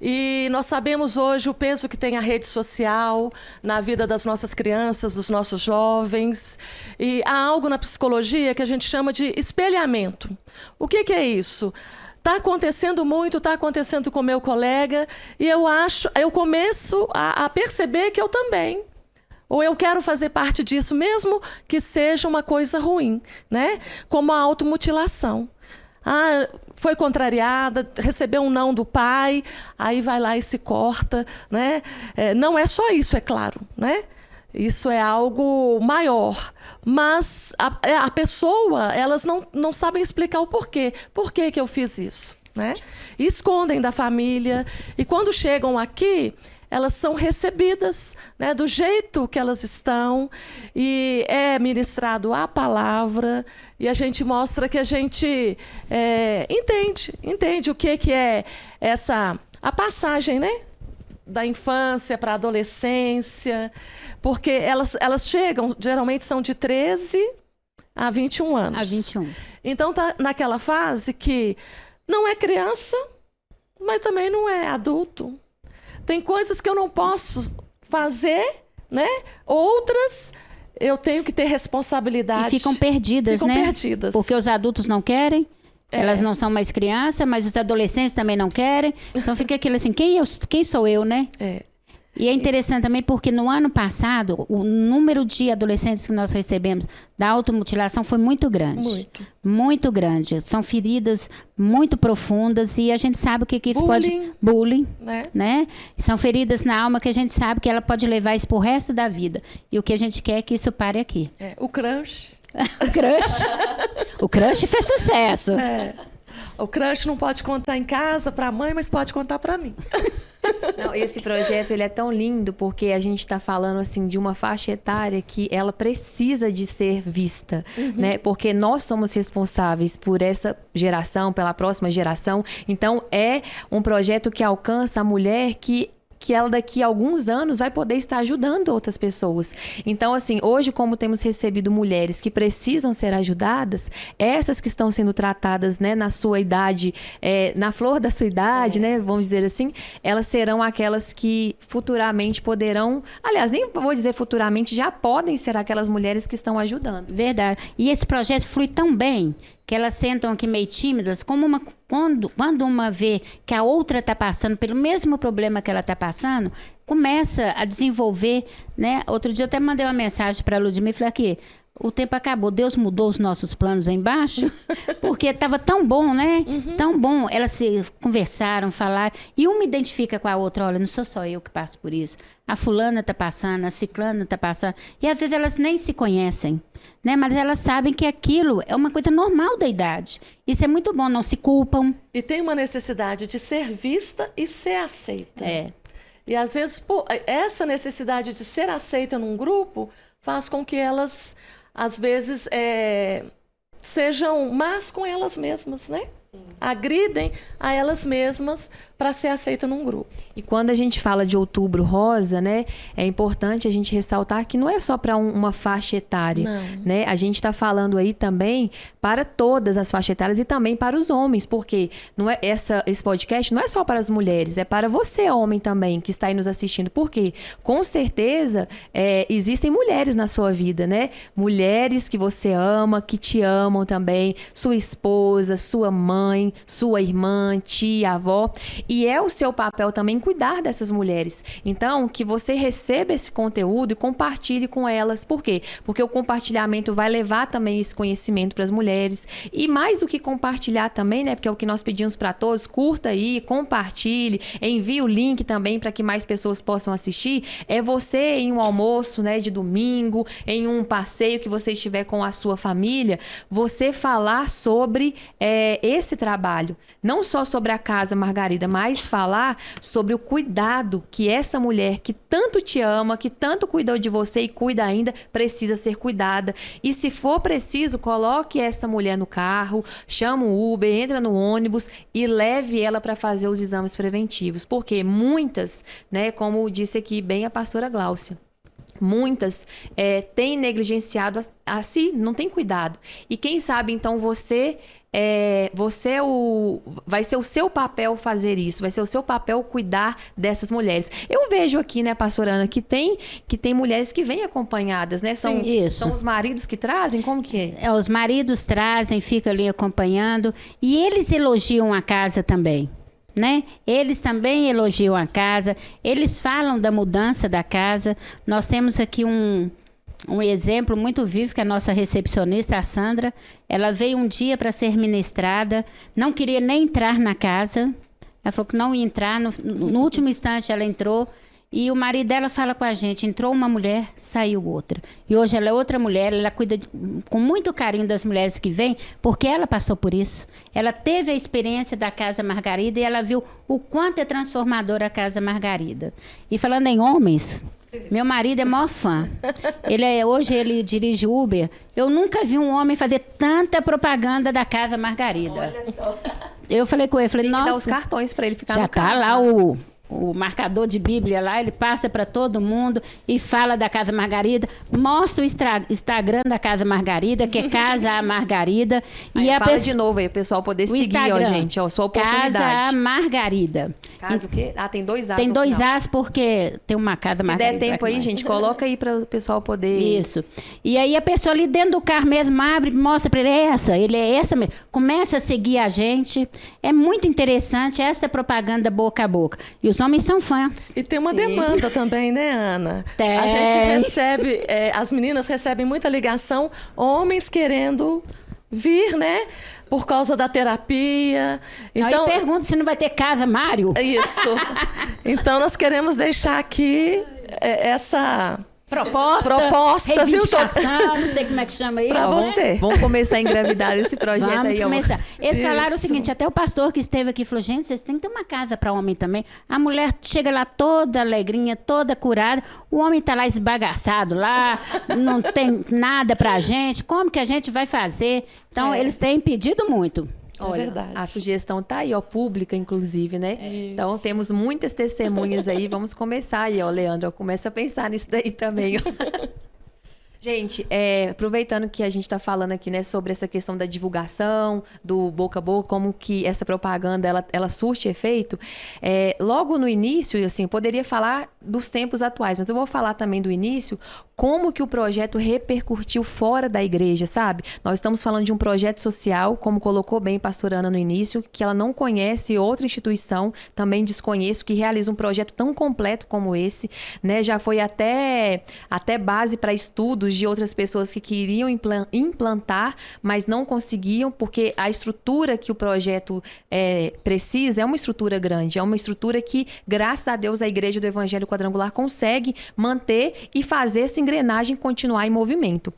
E nós sabemos hoje o peso que tem a rede social na vida das nossas crianças, dos nossos jovens. E há algo na psicologia que a gente chama de espelhamento. O que é isso? Está acontecendo muito, está acontecendo com meu colega, e eu começo a perceber que eu também. Ou eu quero fazer parte disso, mesmo que seja uma coisa ruim, né? Como a automutilação. Foi contrariada, recebeu um não do pai, aí vai lá e se corta, né? Não é só isso, é claro, né? Isso é algo maior. Mas a pessoa, elas não sabem explicar o porquê. Por que eu fiz isso, né? E escondem da família. E quando chegam aqui, elas são recebidas, né, do jeito que elas estão, e é ministrado a palavra, e a gente mostra que a gente entende o que é a passagem, né, da infância para a adolescência, porque elas chegam, geralmente são de 13 a 21 anos. A 21. Então tá naquela fase que não é criança, mas também não é adulto. Tem coisas que eu não posso fazer, né? Outras eu tenho que ter responsabilidade. E ficam perdidas, né? Ficam perdidas. Porque os adultos não querem, elas não são mais crianças, mas os adolescentes também não querem. Então fica aquilo assim, quem sou eu, né? E é interessante também porque no ano passado, o número de adolescentes que nós recebemos da automutilação foi muito grande. Muito. Muito grande. São feridas muito profundas e a gente sabe o que isso pode... Bullying. Né? São feridas na alma que a gente sabe que ela pode levar isso pro resto da vida. E o que a gente quer é que isso pare aqui. O crush. O crush. O crush fez sucesso. O crush não pode contar em casa para a mãe, mas pode contar para mim. Não, esse projeto ele é tão lindo porque a gente está falando assim de uma faixa etária que ela precisa de ser vista, né? Porque nós somos responsáveis por essa geração, pela próxima geração. Então é um projeto que alcança a mulher que ela daqui a alguns anos vai poder estar ajudando outras pessoas. Então, assim, hoje como temos recebido mulheres que precisam ser ajudadas, essas que estão sendo tratadas, né, na sua idade, na flor da sua idade, né, vamos dizer assim, elas serão aquelas que futuramente poderão, aliás, nem vou dizer futuramente, já podem ser aquelas mulheres que estão ajudando. Verdade. E esse projeto flui tão bem que elas sentam aqui meio tímidas, como quando uma vê que a outra está passando pelo mesmo problema que ela está passando, começa a desenvolver, né? Outro dia eu até mandei uma mensagem para a Ludmila e falei aqui, o tempo acabou, Deus mudou os nossos planos aí embaixo, porque estava tão bom, né? Tão bom. Elas se conversaram, falaram, e uma identifica com a outra, olha, não sou só eu que passo por isso. A fulana está passando, a ciclana está passando. E às vezes elas nem se conhecem, né? Mas elas sabem que aquilo é uma coisa normal da idade. Isso é muito bom, não se culpam. E tem uma necessidade de ser vista e ser aceita. É. E às vezes, essa necessidade de ser aceita num grupo faz com que elas, às vezes, sejam más com elas mesmas, né? Sim. Agridem a elas mesmas para ser aceita num grupo. E quando a gente fala de Outubro Rosa, né, é importante a gente ressaltar que não é só para uma faixa etária, né? A gente está falando aí também para todas as faixas etárias e também para os homens, porque não é esse podcast não é só para as mulheres, é para você, homem também, que está aí nos assistindo. Porque, com certeza, existem mulheres na sua vida, né? Mulheres que você ama, que te amam também, sua esposa, sua mãe, sua irmã, tia, avó. E é o seu papel também cuidar dessas mulheres. Então, que você receba esse conteúdo e compartilhe com elas. Por quê? Porque o compartilhamento vai levar também esse conhecimento para as mulheres. E mais do que compartilhar também, né? Porque é o que nós pedimos para todos, curta aí, compartilhe, envie o link também para que mais pessoas possam assistir. É você em um almoço, né, de domingo, em um passeio que você estiver com a sua família, você falar sobre esse trabalho. Não só sobre a Casa Margarida, mas falar sobre o cuidado que essa mulher que tanto te ama, que tanto cuidou de você e cuida ainda, precisa ser cuidada. E se for preciso, coloque essa mulher no carro, chama o Uber, entra no ônibus e leve ela para fazer os exames preventivos. Porque muitas, né, como disse aqui bem a pastora Gláucia, muitas têm negligenciado a si, não tem cuidado. E quem sabe, então, vai ser o seu papel fazer isso, vai ser o seu papel cuidar dessas mulheres. Eu vejo aqui, né, pastora Ana, que tem mulheres que vêm acompanhadas, né? São os maridos que trazem? Como que é? Os maridos trazem, ficam ali acompanhando e eles elogiam a casa também, né? Eles também elogiam a casa, eles falam da mudança da casa. Nós temos aqui um exemplo muito vivo, que a nossa recepcionista, a Sandra, ela veio um dia para ser ministrada, não queria nem entrar na casa, ela falou que não ia entrar, no último instante ela entrou, e o marido dela fala com a gente, entrou uma mulher, saiu outra. E hoje ela é outra mulher, ela cuida com muito carinho das mulheres que vêm, porque ela passou por isso. Ela teve a experiência da Casa Margarida e ela viu o quanto é transformadora a Casa Margarida. E falando em homens, meu marido é maior fã. Hoje ele dirige Uber. Eu nunca vi um homem fazer tanta propaganda da Casa Margarida. Olha só. Eu falei com ele, falei, nossa... Dá os cartões para ele ficar já no carro. Já tá lá o marcador de Bíblia lá, ele passa para todo mundo e fala da Casa Margarida, mostra o Instagram da Casa Margarida, que é Casa A Margarida. E fala de novo aí, o pessoal poder seguir, Instagram, ó, gente, ó, sua oportunidade. Casa A Margarida. Casa o quê? Ah, tem 2 As. Tem 2 As porque tem uma Casa Margarida. Se der tempo aí, gente, coloca aí para o pessoal poder... Isso. E aí a pessoa ali dentro do carro mesmo abre, mostra para ele é essa mesmo. Começa a seguir a gente. É muito interessante essa propaganda boca a boca. E os homens são fãs. E tem uma demanda também, né, Ana? Tem. A gente recebe, as meninas recebem muita ligação, homens querendo vir, né? Por causa da terapia. Então, aí pergunta se não vai ter casa, Mário. Isso. Então, nós queremos deixar aqui essa... Proposta, reivindicação, não sei como é que chama aí. Pra você. Vamos começar a engravidar esse projeto. Vamos aí. Começar. Eles falaram o seguinte, até o pastor que esteve aqui falou, gente, vocês têm que ter uma casa para homem também. A mulher chega lá toda alegrinha, toda curada, o homem tá lá esbagaçado lá, não tem nada pra gente, como que a gente vai fazer? Então, eles têm pedido muito. Olha, a sugestão tá aí, ó, pública, inclusive, né? Então, temos muitas testemunhas aí. Vamos começar aí, ó, Leandro. Começa a pensar nisso daí também, ó. Gente, aproveitando que a gente está falando aqui, né, sobre essa questão da divulgação, do boca a boca, como que essa propaganda, ela surte efeito, logo no início, assim, poderia falar dos tempos atuais, mas eu vou falar também do início, como que o projeto repercutiu fora da igreja, sabe? Nós estamos falando de um projeto social, como colocou bem a pastora Ana no início, que ela não conhece outra instituição, também desconheço, que realiza um projeto tão completo como esse, né? Já foi até base para estudos de outras pessoas que queriam implantar, mas não conseguiam, porque a estrutura que o projeto precisa é uma estrutura grande, é uma estrutura que, graças a Deus, a Igreja do Evangelho Quadrangular consegue manter e fazer essa engrenagem continuar em movimento.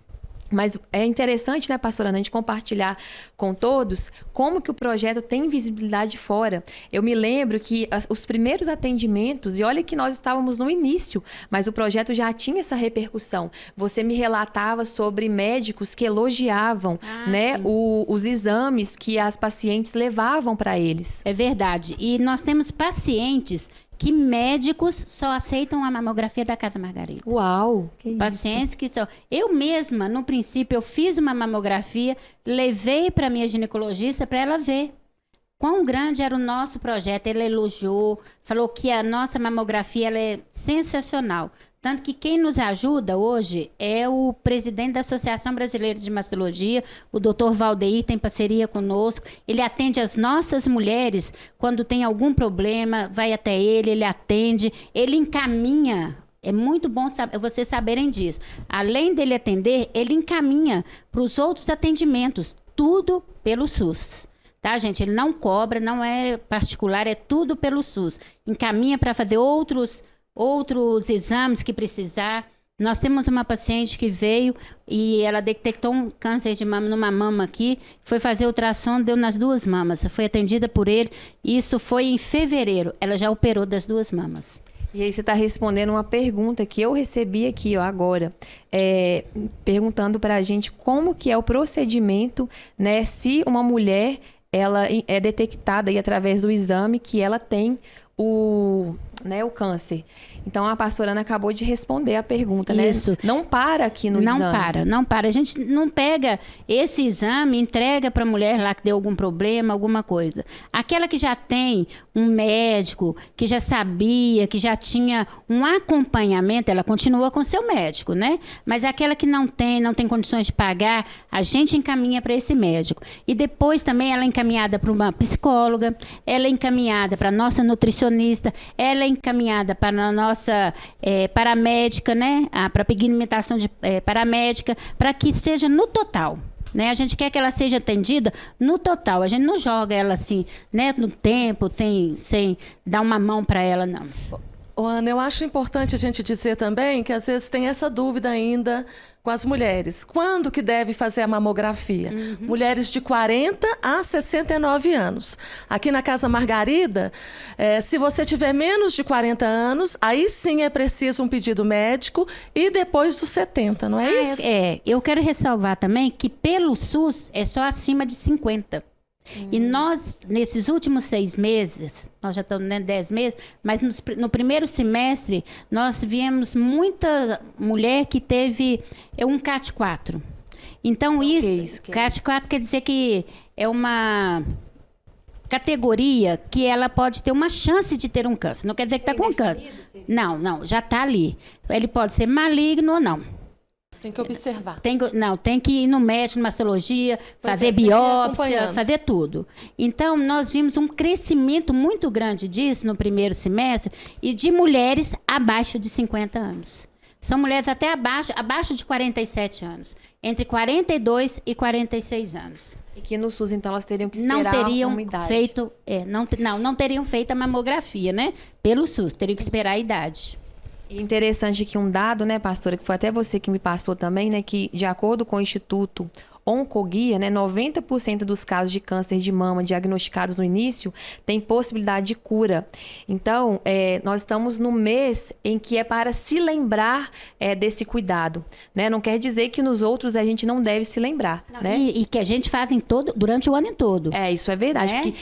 Mas é interessante, né, pastora Ana, a gente compartilhar com todos como que o projeto tem visibilidade fora. Eu me lembro que os primeiros atendimentos, e olha que nós estávamos no início, mas o projeto já tinha essa repercussão. Você me relatava sobre médicos que elogiavam, né, os exames que as pacientes levavam para eles. É verdade. E nós temos pacientes que médicos só aceitam a mamografia da Casa Margarida. Uau! Que Pacientes isso. que só... Eu mesma, no princípio, eu fiz uma mamografia, levei para minha ginecologista para ela ver quão grande era o nosso projeto. Ela elogiou, falou que a nossa mamografia ela é sensacional. Tanto que quem nos ajuda hoje é o presidente da Associação Brasileira de Mastologia, o Dr. Valdeir, tem parceria conosco. Ele atende as nossas mulheres quando tem algum problema, vai até ele atende, ele encaminha. É muito bom vocês saberem disso. Além dele atender, ele encaminha para os outros atendimentos, tudo pelo SUS. Tá, gente? Ele não cobra, não é particular, é tudo pelo SUS. Encaminha para fazer outros exames que precisar. Nós temos uma paciente que veio e ela detectou um câncer de mama numa mama aqui, foi fazer ultrassom, deu nas 2 mamas, foi atendida por ele, isso foi em fevereiro, ela já operou das 2 mamas. E aí você está respondendo uma pergunta que eu recebi aqui, ó, agora, perguntando para a gente como que é o procedimento, né, se uma mulher ela é detectada aí através do exame que ela tem o câncer. Então, a pastora Ana acabou de responder a pergunta, né? Isso. Não para aqui no exame. Não para. A gente não pega esse exame e entrega para a mulher lá que deu algum problema, alguma coisa. Aquela que já tem um médico, que já sabia, que já tinha um acompanhamento, ela continua com seu médico, né? Mas aquela que não tem condições de pagar, a gente encaminha para esse médico. E depois também ela é encaminhada para uma psicóloga, ela é encaminhada para a nossa nutricionista, ela é encaminhada para a nossa paramédica, né? Para pigmentação de paramédica, para que seja no total. Né? A gente quer que ela seja atendida no total. A gente não joga ela assim, né? No tempo, sem dar uma mão para ela, não. Ana, eu acho importante a gente dizer também que às vezes tem essa dúvida ainda com as mulheres. Quando que deve fazer a mamografia? Mulheres de 40 a 69 anos. Aqui na Casa Margarida, se você tiver menos de 40 anos, aí sim é preciso um pedido médico e depois dos 70, não é isso? Eu quero ressalvar também que pelo SUS é só acima de 50. E nós, nesses últimos 6 meses, nós já estamos 10 meses, mas no primeiro semestre, nós vimos muita mulher que teve um CAT4. Então, CAT4 quer dizer que é uma categoria que ela pode ter uma chance de ter um câncer. Não quer dizer que está com câncer. Não, já está ali. Ele pode ser maligno ou não. Tem que observar. Tem que ir no médico, mastologia, fazer biópsia, fazer tudo. Então, nós vimos um crescimento muito grande disso no primeiro semestre e de mulheres abaixo de 50 anos. São mulheres até abaixo de 47 anos. Entre 42 e 46 anos. E que no SUS, então, elas teriam que esperar uma idade. Não teriam feito a mamografia, né? Pelo SUS, teriam que esperar a idade. E interessante que um dado, né, pastora, que foi até você que me passou também, né, que de acordo com o Instituto Oncoguia, né, 90% dos casos de câncer de mama diagnosticados no início tem possibilidade de cura. Então, nós estamos no mês em que é para se lembrar desse cuidado, né? Não quer dizer que nos outros a gente não deve se lembrar, né? E que a gente faz durante o ano todo. Isso é verdade, porque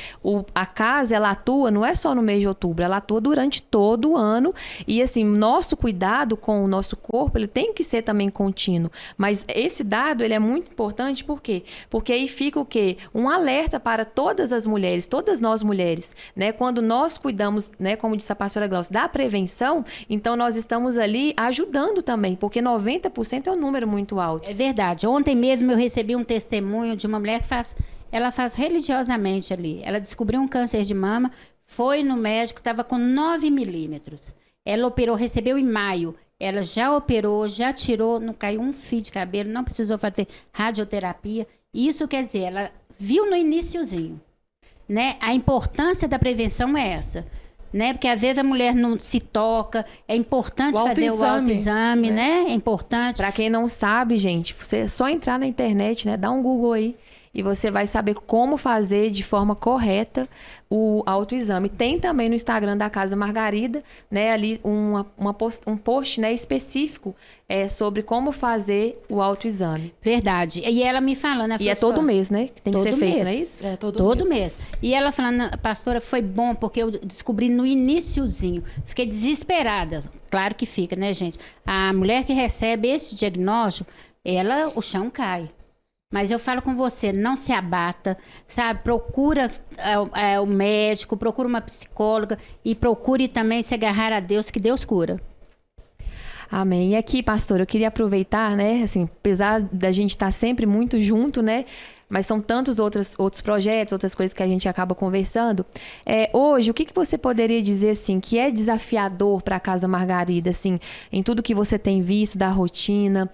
a casa, ela atua, não é só no mês de outubro, ela atua durante todo o ano e, assim, nosso cuidado com o nosso corpo, ele tem que ser também contínuo. Mas esse dado, ele é muito importante importante por quê? Porque aí fica o quê? Um alerta para todas as mulheres, todas nós mulheres, né? Quando nós cuidamos, né, como disse a pastora Glaucia, da prevenção, então nós estamos ali ajudando também, porque 90% é um número muito alto. É verdade. Ontem mesmo eu recebi um testemunho de uma mulher que ela faz religiosamente ali. Ela descobriu um câncer de mama, foi no médico, estava com 9 milímetros. Ela operou, recebeu em maio. Ela já operou, já tirou, não caiu um fio de cabelo, não precisou fazer radioterapia. Isso quer dizer, ela viu no iniciozinho, né? A importância da prevenção é essa, né? Porque às vezes a mulher não se toca, é importante fazer o autoexame, né? É importante. Para quem não sabe, gente, você é só entrar na internet, né? Dá um Google aí e você vai saber como fazer de forma correta o autoexame. Tem também no Instagram da Casa Margarida, né, ali um post, né, específico sobre como fazer o autoexame. Verdade. E ela me falando... Ela e é todo mês, né, que tem que ser feito, não é isso? É todo mês. E ela falando, pastora, foi bom porque eu descobri no iniciozinho. Fiquei desesperada. Claro que fica, né, gente? A mulher que recebe esse diagnóstico, o chão cai. Mas eu falo com você, não se abata, sabe? Procura o médico, procura uma psicóloga e procure também se agarrar a Deus, que Deus cura. Amém. E aqui, pastor, eu queria aproveitar, né? Assim, apesar da gente estar sempre muito junto, né? Mas são tantos outros projetos, outras coisas que a gente acaba conversando. Hoje, o que você poderia dizer, assim, que é desafiador para a Casa Margarida, assim, em tudo que você tem visto, da rotina,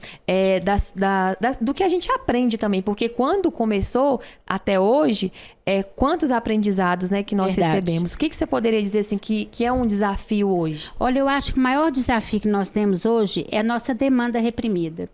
do que a gente aprende também? Porque quando começou até hoje, quantos aprendizados, né, que nós recebemos? O que você poderia dizer, assim, que é um desafio hoje? Olha, eu acho que o maior desafio que nós temos hoje é a nossa demanda reprimida,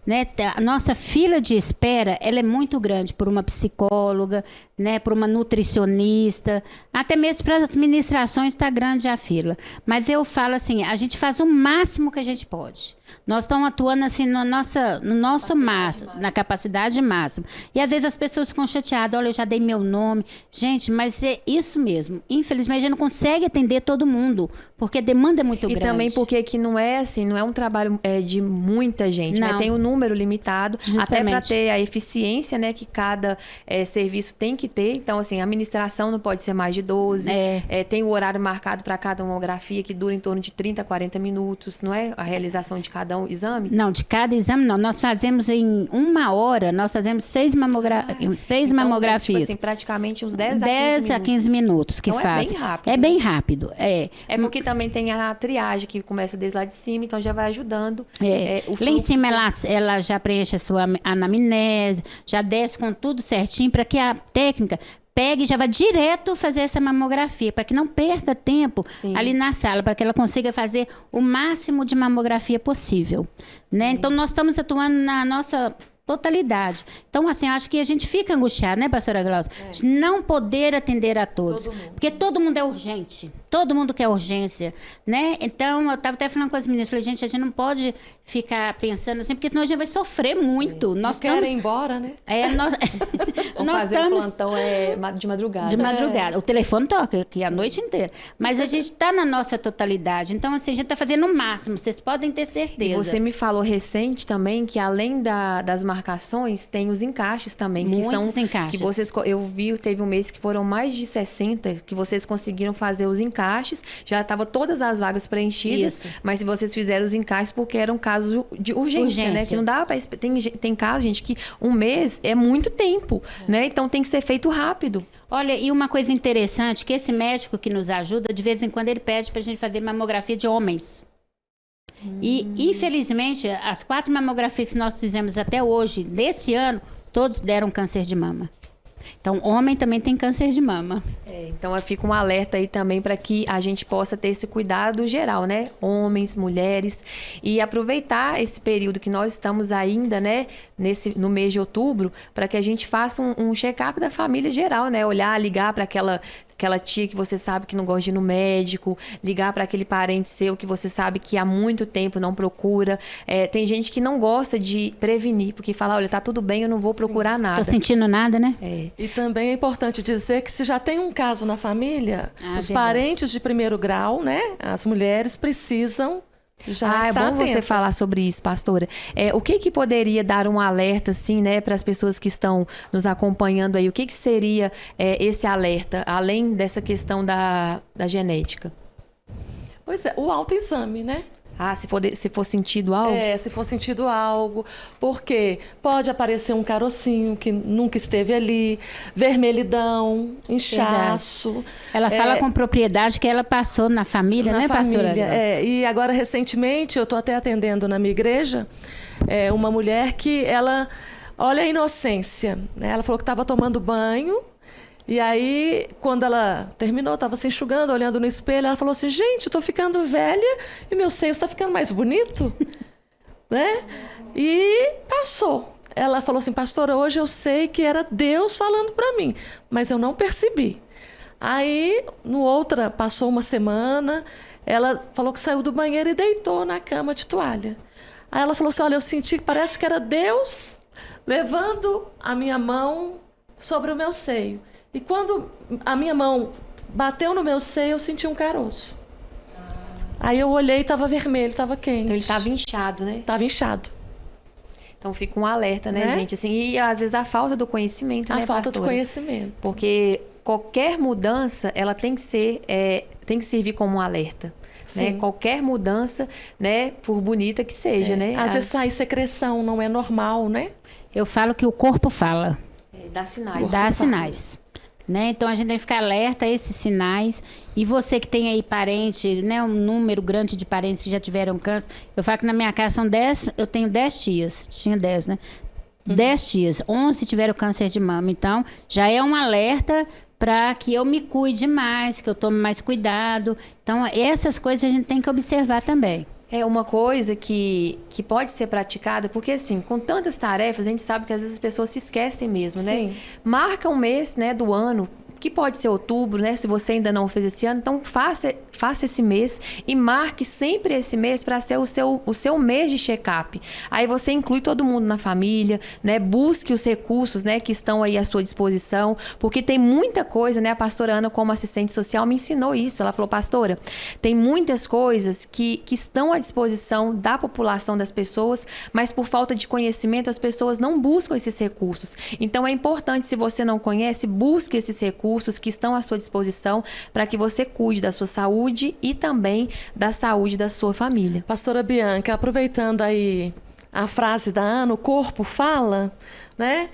né? A nossa fila de espera, ela é muito grande por uma psicóloga, né, por uma nutricionista, até mesmo para as administrações está grande a fila. Mas eu falo assim, a gente faz o máximo que a gente pode. Nós estamos atuando assim no nosso máximo, na capacidade máxima. E às vezes as pessoas ficam chateadas, olha, eu já dei meu nome. Gente, mas é isso mesmo. Infelizmente, a gente não consegue atender todo mundo, porque a demanda é muito grande. E também porque que não é assim, não é um trabalho de muita gente, né? Tem um número limitado, até para ter a eficiência, né, que cada serviço tem que ter. Então, assim, a administração não pode ser mais de 12. Tem o horário marcado para cada mamografia, que dura em torno de 30 a 40 minutos, não é? A realização de cada exame? Não, de cada exame não. Nós fazemos em 1 hora, nós fazemos 6 mamografias. Tipo assim, praticamente uns 10 a 15 minutos que então faz. É bem rápido. É bem rápido. É porque também tem a triagem que começa desde lá de cima, então já vai ajudando. Lá em cima ela já preenche a sua anamnese, já desce com tudo certinho para que a técnica pegue e já vá direto fazer essa mamografia, para que não perca tempo ali na sala, para que ela consiga fazer o máximo de mamografia possível, né? Então, nós estamos atuando na nossa totalidade. Então, assim, acho que a gente fica angustiado, né, pastora Glaucia? De não poder atender a todos. Porque todo mundo é urgente. Todo mundo quer urgência, né? Então, eu estava até falando com as meninas, falei, gente, a gente não pode ficar pensando assim, porque senão a gente vai sofrer muito. Nós querem ir embora, né? Nós fazer estamos... plantão de madrugada. De madrugada. O telefone toca aqui a noite inteira. Mas a gente está na nossa totalidade. Então, assim, a gente está fazendo o máximo. Vocês podem ter certeza. E você me falou recente também que, além das marcações, tem os encaixes também. Muitos encaixes. Que vocês, eu vi, teve um mês que foram mais de 60 que vocês conseguiram fazer os encaixes. Já estavam todas as vagas preenchidas. Isso. Mas vocês fizeram os encaixes porque eram casos de urgência, né? Que não dá para... Tem casos, gente, que um mês é muito tempo, né? Então tem que ser feito rápido. Olha, e uma coisa interessante, que esse médico que nos ajuda, de vez em quando ele pede pra gente fazer mamografia de homens. E, infelizmente, as 4 mamografias que nós fizemos até hoje, desse ano, todos deram câncer de mama. Então, homem também tem câncer de mama. Então, fica um alerta aí também para que a gente possa ter esse cuidado geral, né? Homens, mulheres. E aproveitar esse período que nós estamos ainda, né? No mês de outubro, para que a gente faça um check-up da família geral, né? Olhar, ligar para aquela tia que você sabe que não gosta de ir no médico, ligar para aquele parente seu que você sabe que há muito tempo não procura. Tem gente que não gosta de prevenir, porque fala, olha, tá tudo bem, eu não vou procurar nada. Tô sentindo nada, né? E também é importante dizer que se já tem um caso na família, os parentes de primeiro grau, né, as mulheres precisam já É está bom você atenta. falar sobre isso, pastora. O que poderia dar um alerta, assim, né, para as pessoas que estão nos acompanhando aí? O que seria esse alerta, além dessa questão da genética? Pois é, o autoexame, né? Se for sentido algo? Se for sentido algo, porque pode aparecer um carocinho que nunca esteve ali, vermelhidão, inchaço. Ela fala com propriedade que ela passou na família, Na né, pastora? família, e agora, recentemente, eu estou até atendendo na minha igreja, uma mulher que ela, olha a inocência, né? Ela falou que estava tomando banho, e aí, quando ela terminou, estava se enxugando, olhando no espelho, ela falou assim, gente, estou ficando velha e meu seio está ficando mais bonito, né? E passou. Ela falou assim, pastora, hoje eu sei que era Deus falando para mim, mas eu não percebi. Aí, passou uma semana, ela falou que saiu do banheiro e deitou na cama de toalha. Aí ela falou assim, olha, eu senti que parece que era Deus levando a minha mão sobre o meu seio. E quando a minha mão bateu no meu seio, eu senti um caroço. Aí eu olhei e estava vermelho, estava quente. Então ele estava inchado, né? Estava inchado. Então fica um alerta, né, gente? Assim, e às vezes a falta do conhecimento, né, A falta pastora? do conhecimento. Porque qualquer mudança, ela tem que servir como um alerta. Né? Qualquer mudança, né, por bonita que seja, né? Às vezes sai secreção, não é normal, né? Eu falo que o corpo fala. Dá sinais. Dá sinais. Né? Então a gente tem que ficar alerta a esses sinais. E você que tem aí parente, né, um número grande de parentes que já tiveram câncer. Eu falo que na minha casa são 10, eu tenho 10 tias. Tinha 10, né? 10 tias, 11 tiveram câncer de mama. Então já é um alerta para que eu me cuide mais, que eu tome mais cuidado. Então essas coisas a gente tem que observar também. É uma coisa que pode ser praticada, porque assim, com tantas tarefas, a gente sabe que às vezes as pessoas se esquecem mesmo, né? Sim. Marca um mês, né, do ano, que pode ser outubro, né? Se você ainda não fez esse ano, então faça esse mês e marque sempre esse mês para ser o seu mês de check-up. Aí você inclui todo mundo na família, né? Busque os recursos, né, que estão aí à sua disposição, porque tem muita coisa, né? A pastora Ana, como assistente social, me ensinou isso. Ela falou, pastora, tem muitas coisas que estão à disposição da população, das pessoas, mas por falta de conhecimento, as pessoas não buscam esses recursos. Então é importante, se você não conhece, busque esses recursos que estão à sua disposição para que você cuide da sua saúde e também da saúde da sua família. Pastora Bianca, aproveitando aí a frase da Ana, o corpo fala, né?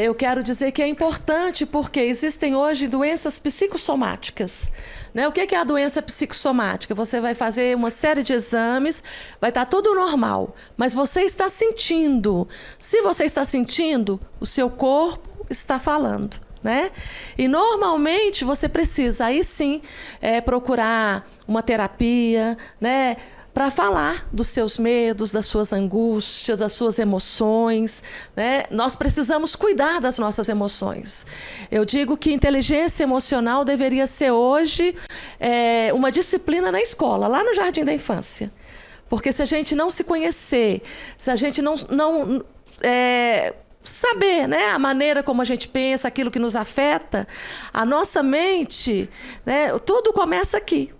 Eu quero dizer que é importante porque existem hoje doenças psicossomáticas. Né? O que é a doença psicossomática? Você vai fazer uma série de exames, vai estar tudo normal, mas você está sentindo. Se você está sentindo, o seu corpo está falando. Né? E normalmente você precisa aí sim procurar uma terapia, né? Para falar dos seus medos, das suas angústias, das suas emoções, né? Nós precisamos cuidar das nossas emoções. Eu digo que inteligência emocional deveria ser hoje uma disciplina na escola, lá no Jardim da Infância. Porque se a gente não se conhecer, se a gente não saber, né, a maneira como a gente pensa, aquilo que nos afeta, a nossa mente, né, tudo começa aqui.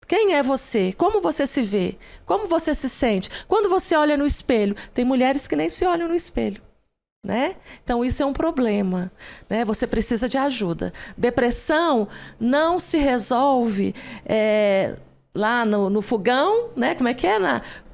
Quem é você? Como você se vê? Como você se sente? Quando você olha no espelho, tem mulheres que nem se olham no espelho. Né? Então isso é um problema, né? Você precisa de ajuda. Depressão não se resolve lá no fogão, né? Como é que é?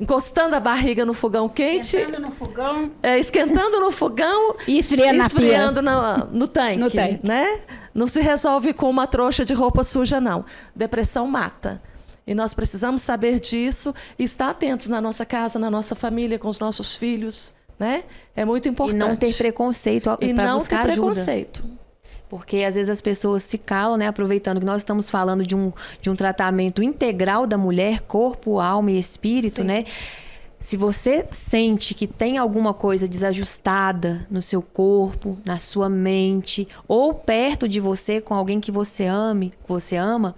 Encostando a barriga no fogão quente. Esquentando no fogão. Esquentando no fogão E esfriando no tanque. No tanque. Né? Não se resolve com uma trouxa de roupa suja, não. Depressão mata. E nós precisamos saber disso e estar atentos na nossa casa, na nossa família, com os nossos filhos. Né? É muito importante. E não ter preconceito para buscar ajuda. E não ter preconceito. Porque às vezes as pessoas se calam, né? Aproveitando que nós estamos falando de um tratamento integral da mulher, corpo, alma e espírito, sim, né? Se você sente que tem alguma coisa desajustada no seu corpo, na sua mente, ou perto de você, com alguém que você ama,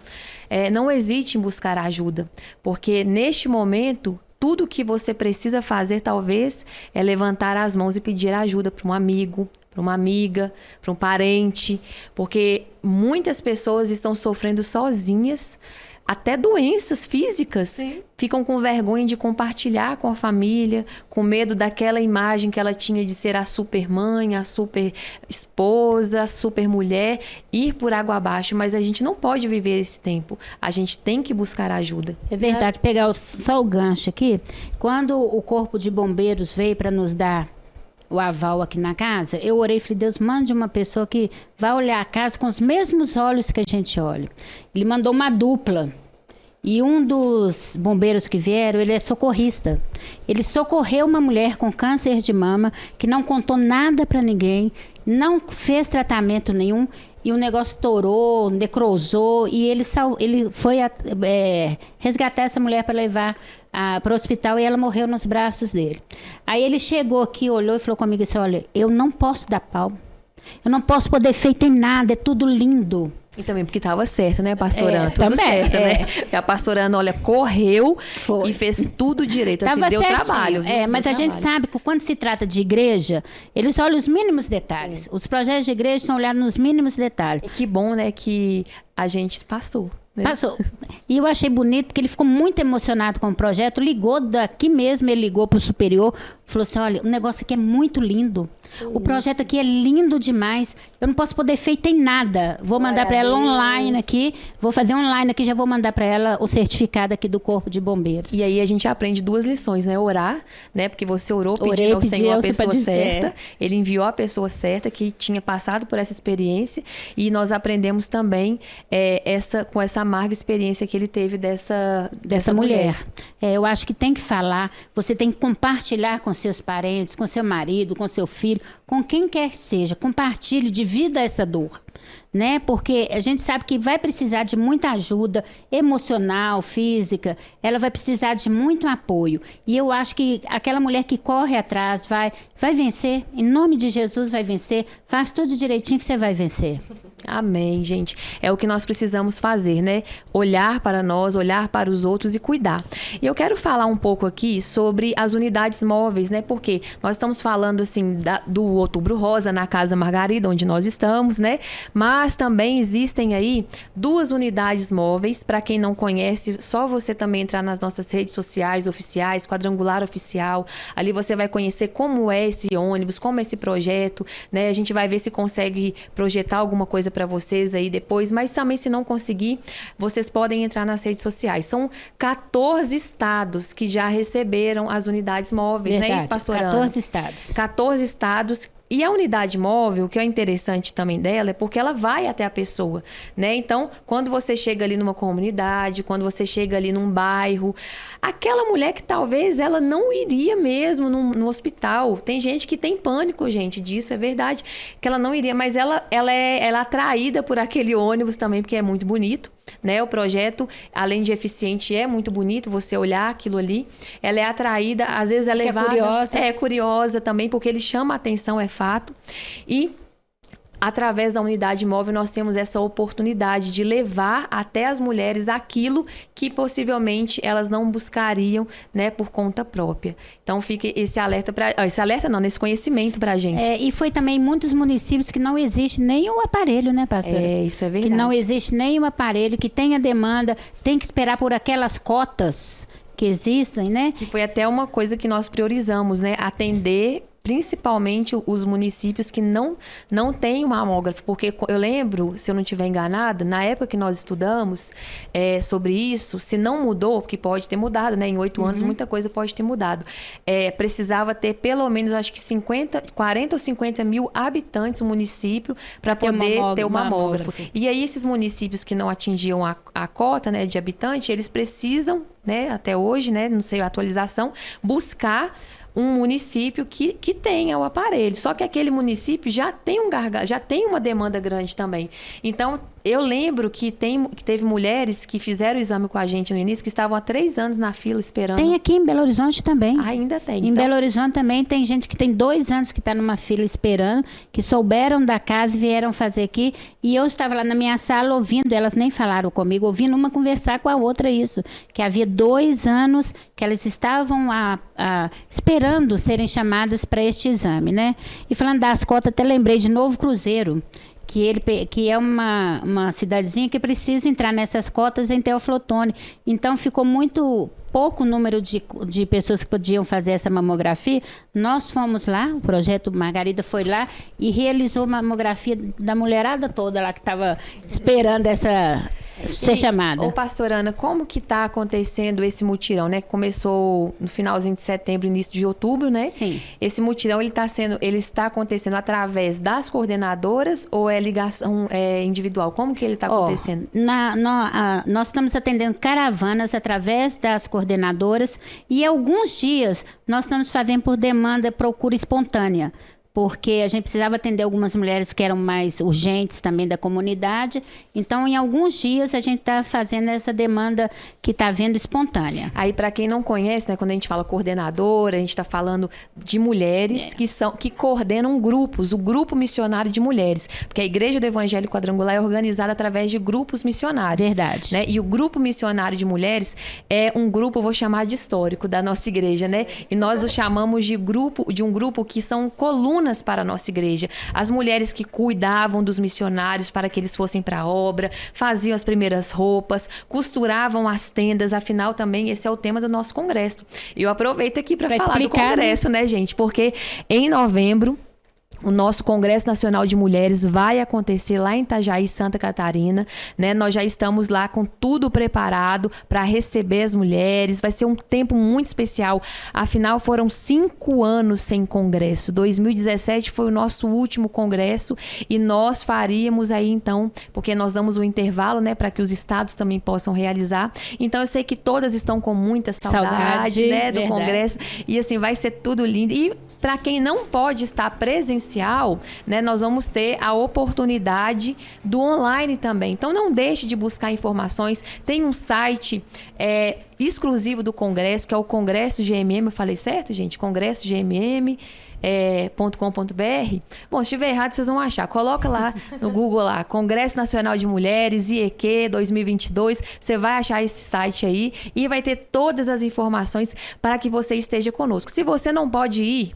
não hesite em buscar ajuda. Porque neste momento, tudo que você precisa fazer, talvez, é levantar as mãos e pedir ajuda para um amigo, para uma amiga, para um parente, porque muitas pessoas estão sofrendo sozinhas, até doenças físicas, Sim. ficam com vergonha de compartilhar com a família, com medo daquela imagem que ela tinha de ser a super mãe, a super esposa, a super mulher, ir por água abaixo. Mas a gente não pode viver esse tempo. A gente tem que buscar ajuda. É verdade, pegar só o gancho aqui. Quando o Corpo de Bombeiros veio para nos dar o aval aqui na casa, eu orei e falei, Deus, mande uma pessoa que vai olhar a casa com os mesmos olhos que a gente olha. Ele mandou uma dupla. E um dos bombeiros que vieram, ele é socorrista. Ele socorreu uma mulher com câncer de mama, que não contou nada para ninguém, não fez tratamento nenhum, e o negócio estourou, necrosou, e ele foi resgatar essa mulher para levar para o hospital, e ela morreu nos braços dele. Aí ele chegou aqui, olhou e falou comigo assim, olha, eu não posso dar pau, eu não posso poder feito em nada, é tudo lindo. E também porque estava certo, né, pastora Ana? Tudo também, certo, né? Porque a pastora Ana, olha, correu e fez tudo direito. Assim, deu certinho. trabalho, viu? Mas a gente sabe que quando se trata de igreja, eles olham os mínimos detalhes. Sim. Os projetos de igreja são olhados nos mínimos detalhes. E que bom, né, que a gente passou. Né? Passou. E eu achei bonito porque ele ficou muito emocionado com o projeto, ligou daqui mesmo, ele ligou para o superior, falou assim, olha, o negócio aqui é muito lindo. O projeto aqui é lindo demais. Eu não posso poder feito em nada. Vou mandar para ela online aqui. Vou fazer online aqui, já vou mandar para ela o certificado aqui do Corpo de Bombeiros. E aí a gente aprende 2 lições, né? Orar, né? Porque você orou pedindo ao Senhor a pessoa certa. Ele enviou a pessoa certa que tinha passado por essa experiência. E nós aprendemos também com essa amarga experiência que ele teve dessa mulher. Eu acho que tem que falar. Você tem que compartilhar com seus parentes, com seu marido, com seu filho, com quem quer que seja. Compartilhe, divida essa dor, né? Porque a gente sabe que vai precisar de muita ajuda emocional, física, ela vai precisar de muito apoio. E eu acho que aquela mulher que corre atrás vai vencer, em nome de Jesus vai vencer, faz tudo direitinho que você vai vencer. Amém, gente. É o que nós precisamos fazer, né? Olhar para nós, olhar para os outros e cuidar. E eu quero falar um pouco aqui sobre as unidades móveis, né? Porque nós estamos falando, assim, do Outubro Rosa na Casa Margarida, onde nós estamos, né? Mas também existem aí 2 unidades móveis. Para quem não conhece, só você também entrar nas nossas redes sociais oficiais, Quadrangular Oficial. Ali você vai conhecer como é esse ônibus, como é esse projeto, né? A gente vai ver se consegue projetar alguma coisa para vocês aí depois, mas também se não conseguir, vocês podem entrar nas redes sociais. São 14 estados que já receberam as unidades móveis, verdade, né, isso, pastor Ana? 14 estados. 14 estados. E a unidade móvel, o que é interessante também dela, é porque ela vai até a pessoa, né? Então, quando você chega ali numa comunidade, quando você chega ali num bairro, aquela mulher que talvez ela não iria mesmo no hospital. Tem gente que tem pânico, gente, disso, é verdade, que ela não iria, mas ela é atraída por aquele ônibus também, porque é muito bonito. Né? O projeto, além de eficiente, é muito bonito você olhar aquilo ali. Ela é atraída, às vezes é levada... curiosa. É curiosa também, porque ele chama a atenção, é fato. E através da unidade móvel, nós temos essa oportunidade de levar até as mulheres aquilo que possivelmente elas não buscariam, né, por conta própria. Então, fica esse alerta nesse conhecimento pra gente. E foi também em muitos municípios que não existe nem o aparelho, né, pastora? Isso é verdade. Que não existe nem o aparelho, que tem a demanda, tem que esperar por aquelas cotas que existem, né? Que foi até uma coisa que nós priorizamos, né, atender principalmente os municípios que não têm um mamógrafo, porque eu lembro, se eu não estiver enganada, na época que nós estudamos sobre isso, se não mudou, porque pode ter mudado, né? Em 8 anos muita coisa pode ter mudado. Precisava ter pelo menos, acho que 40 ou 50 mil habitantes o município para poder ter o mamógrafo. E aí esses municípios que não atingiam a cota, né, de habitante, eles precisam, né, até hoje, né, não sei a atualização, buscar um município que tenha o aparelho. Só que aquele município já tem uma demanda grande também. Então, eu lembro que teve mulheres que fizeram o exame com a gente no início, que estavam há 3 anos na fila esperando. Tem aqui em Belo Horizonte também. Ainda tem. Em Belo Horizonte também tem gente que tem 2 anos que está numa fila esperando, que souberam da casa e vieram fazer aqui. E eu estava lá na minha sala ouvindo, elas nem falaram comigo, ouvindo uma conversar com a outra isso. Que havia 2 anos que elas estavam esperando serem chamadas para este exame, né? E falando das cotas, até lembrei de Novo Cruzeiro, que é uma cidadezinha que precisa entrar nessas cotas em Teófilo Otoni. Então, ficou muito pouco número de pessoas que podiam fazer essa mamografia. Nós fomos lá, o projeto Margarida foi lá e realizou uma mamografia da mulherada toda lá que estava esperando ser chamada. Ô, pastora Ana, como que está acontecendo esse mutirão, né? Que começou no finalzinho de setembro, início de outubro, né? Sim. Esse mutirão, ele está acontecendo através das coordenadoras ou é ligação individual? Como que ele está acontecendo? Nós estamos atendendo caravanas através das coordenadoras e alguns dias nós estamos fazendo por demanda, procura espontânea. Porque a gente precisava atender algumas mulheres que eram mais urgentes também da comunidade. Então, em alguns dias, a gente está fazendo essa demanda que está vindo espontânea. Aí, para quem não conhece, né, quando a gente fala coordenadora, a gente está falando de mulheres que coordenam grupos, o grupo missionário de mulheres. Porque a Igreja do Evangelho Quadrangular é organizada através de grupos missionários. Verdade. Né? E o grupo missionário de mulheres é um grupo, eu vou chamar de histórico, da nossa igreja, né? E nós o chamamos de um grupo que são colunas para a nossa igreja. As mulheres que cuidavam dos missionários para que eles fossem para a obra, faziam as primeiras roupas, costuravam as tendas, afinal também esse é o tema do nosso congresso. Eu aproveito aqui para falar explicar, do congresso, né, gente? Porque em novembro o nosso Congresso Nacional de Mulheres vai acontecer lá em Itajaí, Santa Catarina, né? Nós já estamos lá com tudo preparado para receber as mulheres. Vai ser um tempo muito especial. Afinal, foram 5 anos sem congresso. 2017 foi o nosso último congresso e nós faríamos aí, então, porque nós damos um intervalo, né, para que os estados também possam realizar. Então, eu sei que todas estão com muita saudade, né, do congresso. E assim, vai ser tudo lindo. E para quem não pode estar presencial, né, nós vamos ter a oportunidade do online também. Então, não deixe de buscar informações. Tem um site exclusivo do Congresso, que é o Congresso GMM. Eu falei certo, gente? Congresso GMM. .com.br. Bom, se estiver errado, vocês vão achar. Coloca lá no Google lá, Congresso Nacional de Mulheres, IEQ 2022. Você vai achar esse site aí e vai ter todas as informações para que você esteja conosco. Se você não pode ir,